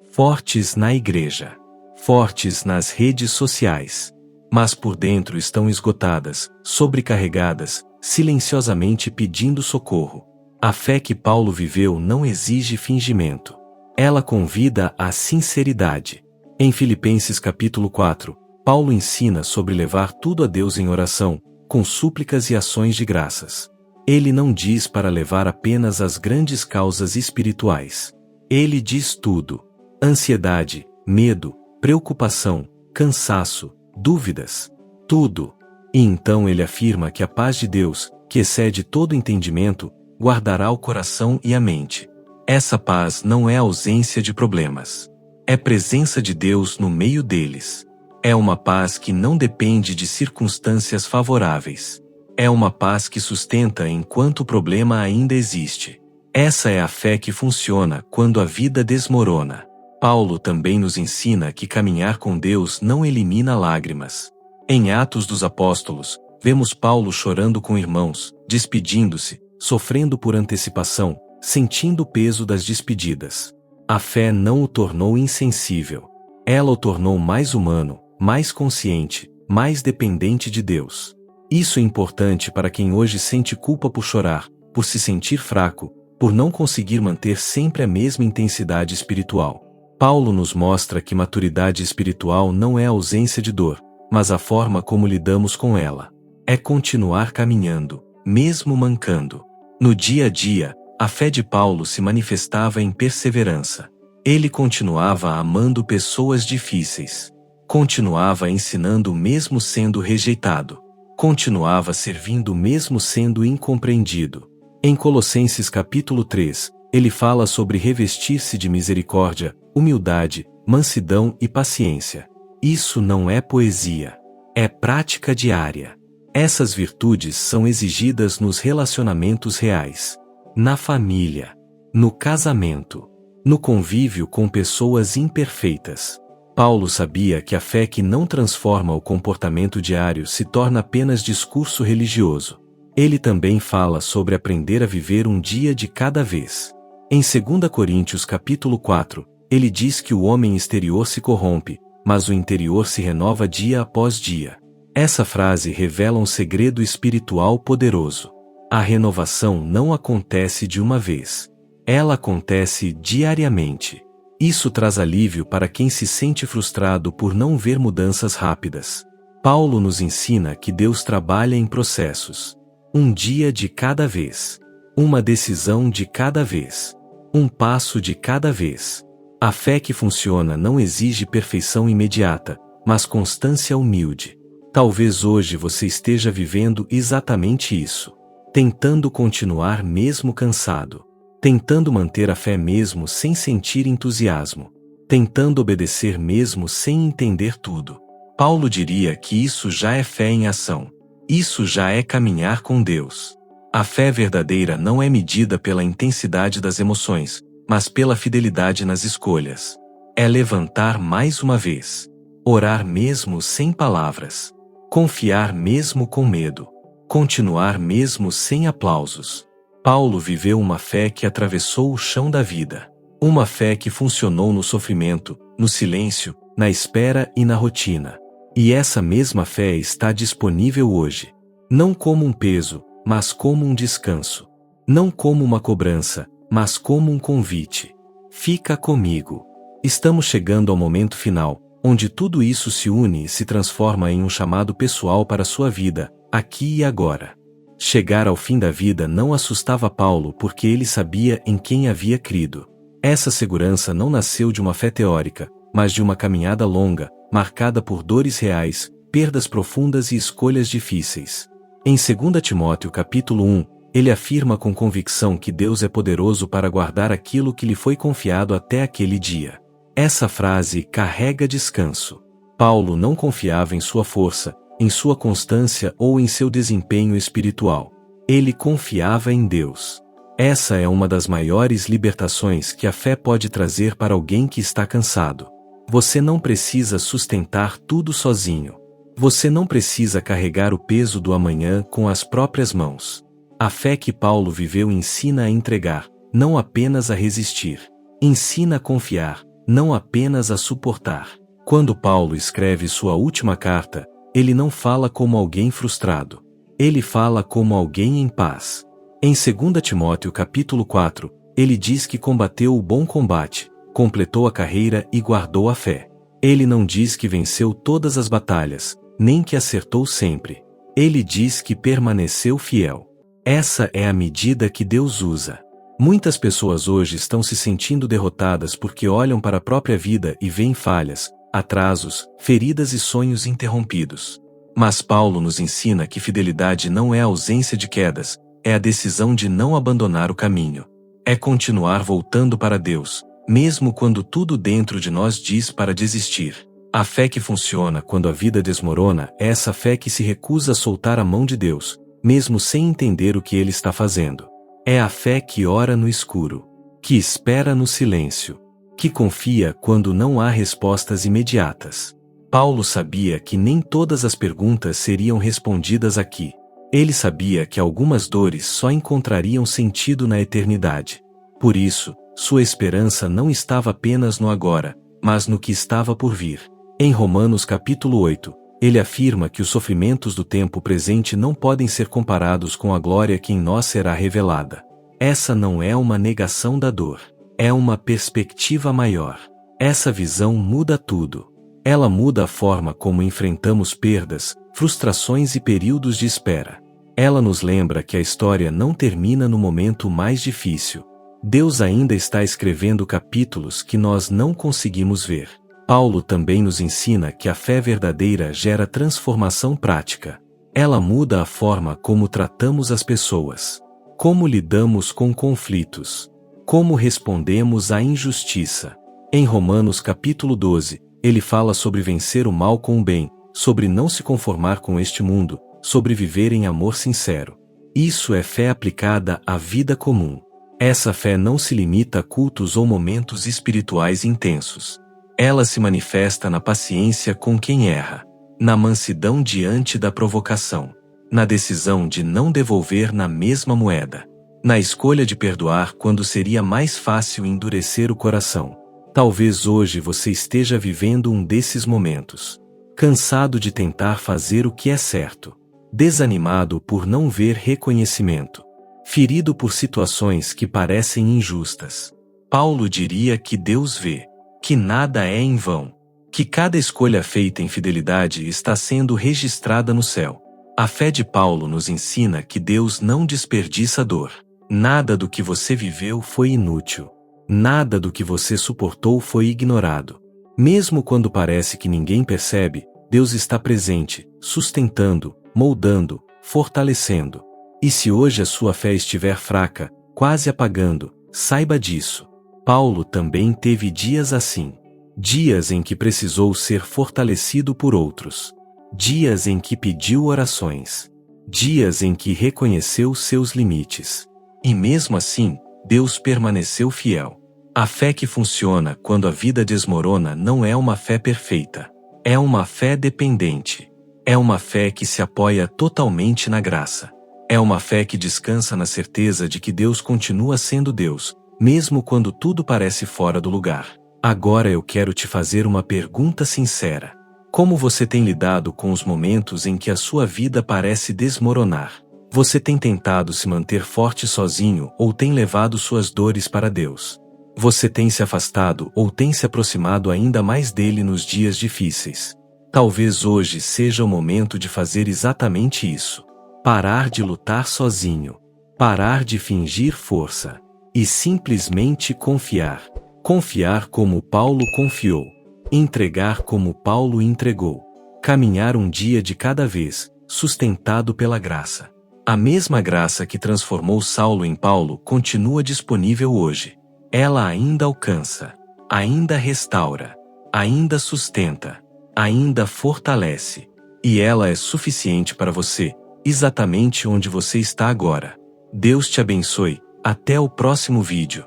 Fortes na igreja. Fortes nas redes sociais. Mas por dentro estão esgotadas, sobrecarregadas, silenciosamente pedindo socorro. A fé que Paulo viveu não exige fingimento. Ela convida à sinceridade. Em Filipenses capítulo 4, Paulo ensina sobre levar tudo a Deus em oração, com súplicas e ações de graças. Ele não diz para levar apenas as grandes causas espirituais. Ele diz tudo. Ansiedade, medo, preocupação, cansaço, dúvidas. Tudo. E então ele afirma que a paz de Deus, que excede todo entendimento, guardará o coração e a mente. Essa paz não é ausência de problemas. É presença de Deus no meio deles. É uma paz que não depende de circunstâncias favoráveis. É uma paz que sustenta enquanto o problema ainda existe. Essa é a fé que funciona quando a vida desmorona. Paulo também nos ensina que caminhar com Deus não elimina lágrimas. Em Atos dos Apóstolos, vemos Paulo chorando com irmãos, despedindo-se, sofrendo por antecipação, sentindo o peso das despedidas. A fé não o tornou insensível. Ela o tornou mais humano, mais consciente, mais dependente de Deus. Isso é importante para quem hoje sente culpa por chorar, por se sentir fraco, por não conseguir manter sempre a mesma intensidade espiritual. Paulo nos mostra que maturidade espiritual não é ausência de dor, mas a forma como lidamos com ela. É continuar caminhando, mesmo mancando. No dia a dia, a fé de Paulo se manifestava em perseverança. Ele continuava amando pessoas difíceis. Continuava ensinando mesmo sendo rejeitado. Continuava servindo mesmo sendo incompreendido. Em Colossenses capítulo 3, ele fala sobre revestir-se de misericórdia, humildade, mansidão e paciência. Isso não é poesia. É prática diária. Essas virtudes são exigidas nos relacionamentos reais. Na família. No casamento. No convívio com pessoas imperfeitas. Paulo sabia que a fé que não transforma o comportamento diário se torna apenas discurso religioso. Ele também fala sobre aprender a viver um dia de cada vez. Em 2 Coríntios capítulo 4, Ele diz que o homem exterior se corrompe, mas o interior se renova dia após dia. Essa frase revela um segredo espiritual poderoso. A renovação não acontece de uma vez. Ela acontece diariamente. Isso traz alívio para quem se sente frustrado por não ver mudanças rápidas. Paulo nos ensina que Deus trabalha em processos. Um dia de cada vez. Uma decisão de cada vez. Um passo de cada vez. A fé que funciona não exige perfeição imediata, mas constância humilde. Talvez hoje você esteja vivendo exatamente isso. Tentando continuar mesmo cansado. Tentando manter a fé mesmo sem sentir entusiasmo. Tentando obedecer mesmo sem entender tudo. Paulo diria que isso já é fé em ação. Isso já é caminhar com Deus. A fé verdadeira não é medida pela intensidade das emoções, mas pela fidelidade nas escolhas. É levantar mais uma vez. Orar mesmo sem palavras. Confiar mesmo com medo. Continuar mesmo sem aplausos. Paulo viveu uma fé que atravessou o chão da vida. Uma fé que funcionou no sofrimento, no silêncio, na espera e na rotina. E essa mesma fé está disponível hoje. Não como um peso, mas como um descanso. Não como uma cobrança, mas como um convite. Fica comigo. Estamos chegando ao momento final, onde tudo isso se une e se transforma em um chamado pessoal para a sua vida, aqui e agora. Chegar ao fim da vida não assustava Paulo porque ele sabia em quem havia crido. Essa segurança não nasceu de uma fé teórica, mas de uma caminhada longa, marcada por dores reais, perdas profundas e escolhas difíceis. Em 2 Timóteo capítulo 1, ele afirma com convicção que Deus é poderoso para guardar aquilo que lhe foi confiado até aquele dia. Essa frase carrega descanso. Paulo não confiava em sua força, em sua constância ou em seu desempenho espiritual. Ele confiava em Deus. Essa é uma das maiores libertações que a fé pode trazer para alguém que está cansado. Você não precisa sustentar tudo sozinho. Você não precisa carregar o peso do amanhã com as próprias mãos. A fé que Paulo viveu ensina a entregar, não apenas a resistir. Ensina a confiar, não apenas a suportar. Quando Paulo escreve sua última carta, ele não fala como alguém frustrado. Ele fala como alguém em paz. Em 2 Timóteo capítulo 4, ele diz que combateu o bom combate, completou a carreira e guardou a fé. Ele não diz que venceu todas as batalhas, nem que acertou sempre. Ele diz que permaneceu fiel. Essa é a medida que Deus usa. Muitas pessoas hoje estão se sentindo derrotadas porque olham para a própria vida e veem falhas, atrasos, feridas e sonhos interrompidos. Mas Paulo nos ensina que fidelidade não é a ausência de quedas, é a decisão de não abandonar o caminho. É continuar voltando para Deus, mesmo quando tudo dentro de nós diz para desistir. A fé que funciona quando a vida desmorona é essa fé que se recusa a soltar a mão de Deus, mesmo sem entender o que Ele está fazendo. É a fé que ora no escuro, que espera no silêncio, que confia quando não há respostas imediatas. Paulo sabia que nem todas as perguntas seriam respondidas aqui. Ele sabia que algumas dores só encontrariam sentido na eternidade. Por isso, sua esperança não estava apenas no agora, mas no que estava por vir. Em Romanos capítulo 8, ele afirma que os sofrimentos do tempo presente não podem ser comparados com a glória que em nós será revelada. Essa não é uma negação da dor. É uma perspectiva maior. Essa visão muda tudo. Ela muda a forma como enfrentamos perdas, frustrações e períodos de espera. Ela nos lembra que a história não termina no momento mais difícil. Deus ainda está escrevendo capítulos que nós não conseguimos ver. Paulo também nos ensina que a fé verdadeira gera transformação prática. Ela muda a forma como tratamos as pessoas, como lidamos com conflitos, como respondemos à injustiça. Em Romanos capítulo 12, ele fala sobre vencer o mal com o bem, sobre não se conformar com este mundo, sobre viver em amor sincero. Isso é fé aplicada à vida comum. Essa fé não se limita a cultos ou momentos espirituais intensos. Ela se manifesta na paciência com quem erra, na mansidão diante da provocação, na decisão de não devolver na mesma moeda, na escolha de perdoar quando seria mais fácil endurecer o coração. Talvez hoje você esteja vivendo um desses momentos. Cansado de tentar fazer o que é certo. Desanimado por não ver reconhecimento. Ferido por situações que parecem injustas. Paulo diria que Deus vê. Que nada é em vão. Que cada escolha feita em fidelidade está sendo registrada no céu. A fé de Paulo nos ensina que Deus não desperdiça dor. Nada do que você viveu foi inútil. Nada do que você suportou foi ignorado. Mesmo quando parece que ninguém percebe, Deus está presente, sustentando, moldando, fortalecendo. E se hoje a sua fé estiver fraca, quase apagando, saiba disso. Paulo também teve dias assim. Dias em que precisou ser fortalecido por outros. Dias em que pediu orações. Dias em que reconheceu seus limites. E mesmo assim, Deus permaneceu fiel. A fé que funciona quando a vida desmorona não é uma fé perfeita. É uma fé dependente. É uma fé que se apoia totalmente na graça. É uma fé que descansa na certeza de que Deus continua sendo Deus, mesmo quando tudo parece fora do lugar. Agora eu quero te fazer uma pergunta sincera. Como você tem lidado com os momentos em que a sua vida parece desmoronar? Você tem tentado se manter forte sozinho ou tem levado suas dores para Deus? Você tem se afastado ou tem se aproximado ainda mais dele nos dias difíceis? Talvez hoje seja o momento de fazer exatamente isso. Parar de lutar sozinho. Parar de fingir força. E simplesmente confiar. Confiar como Paulo confiou. Entregar como Paulo entregou. Caminhar um dia de cada vez, sustentado pela graça. A mesma graça que transformou Saulo em Paulo continua disponível hoje. Ela ainda alcança, ainda restaura, ainda sustenta, ainda fortalece. E ela é suficiente para você, exatamente onde você está agora. Deus te abençoe. Até o próximo vídeo.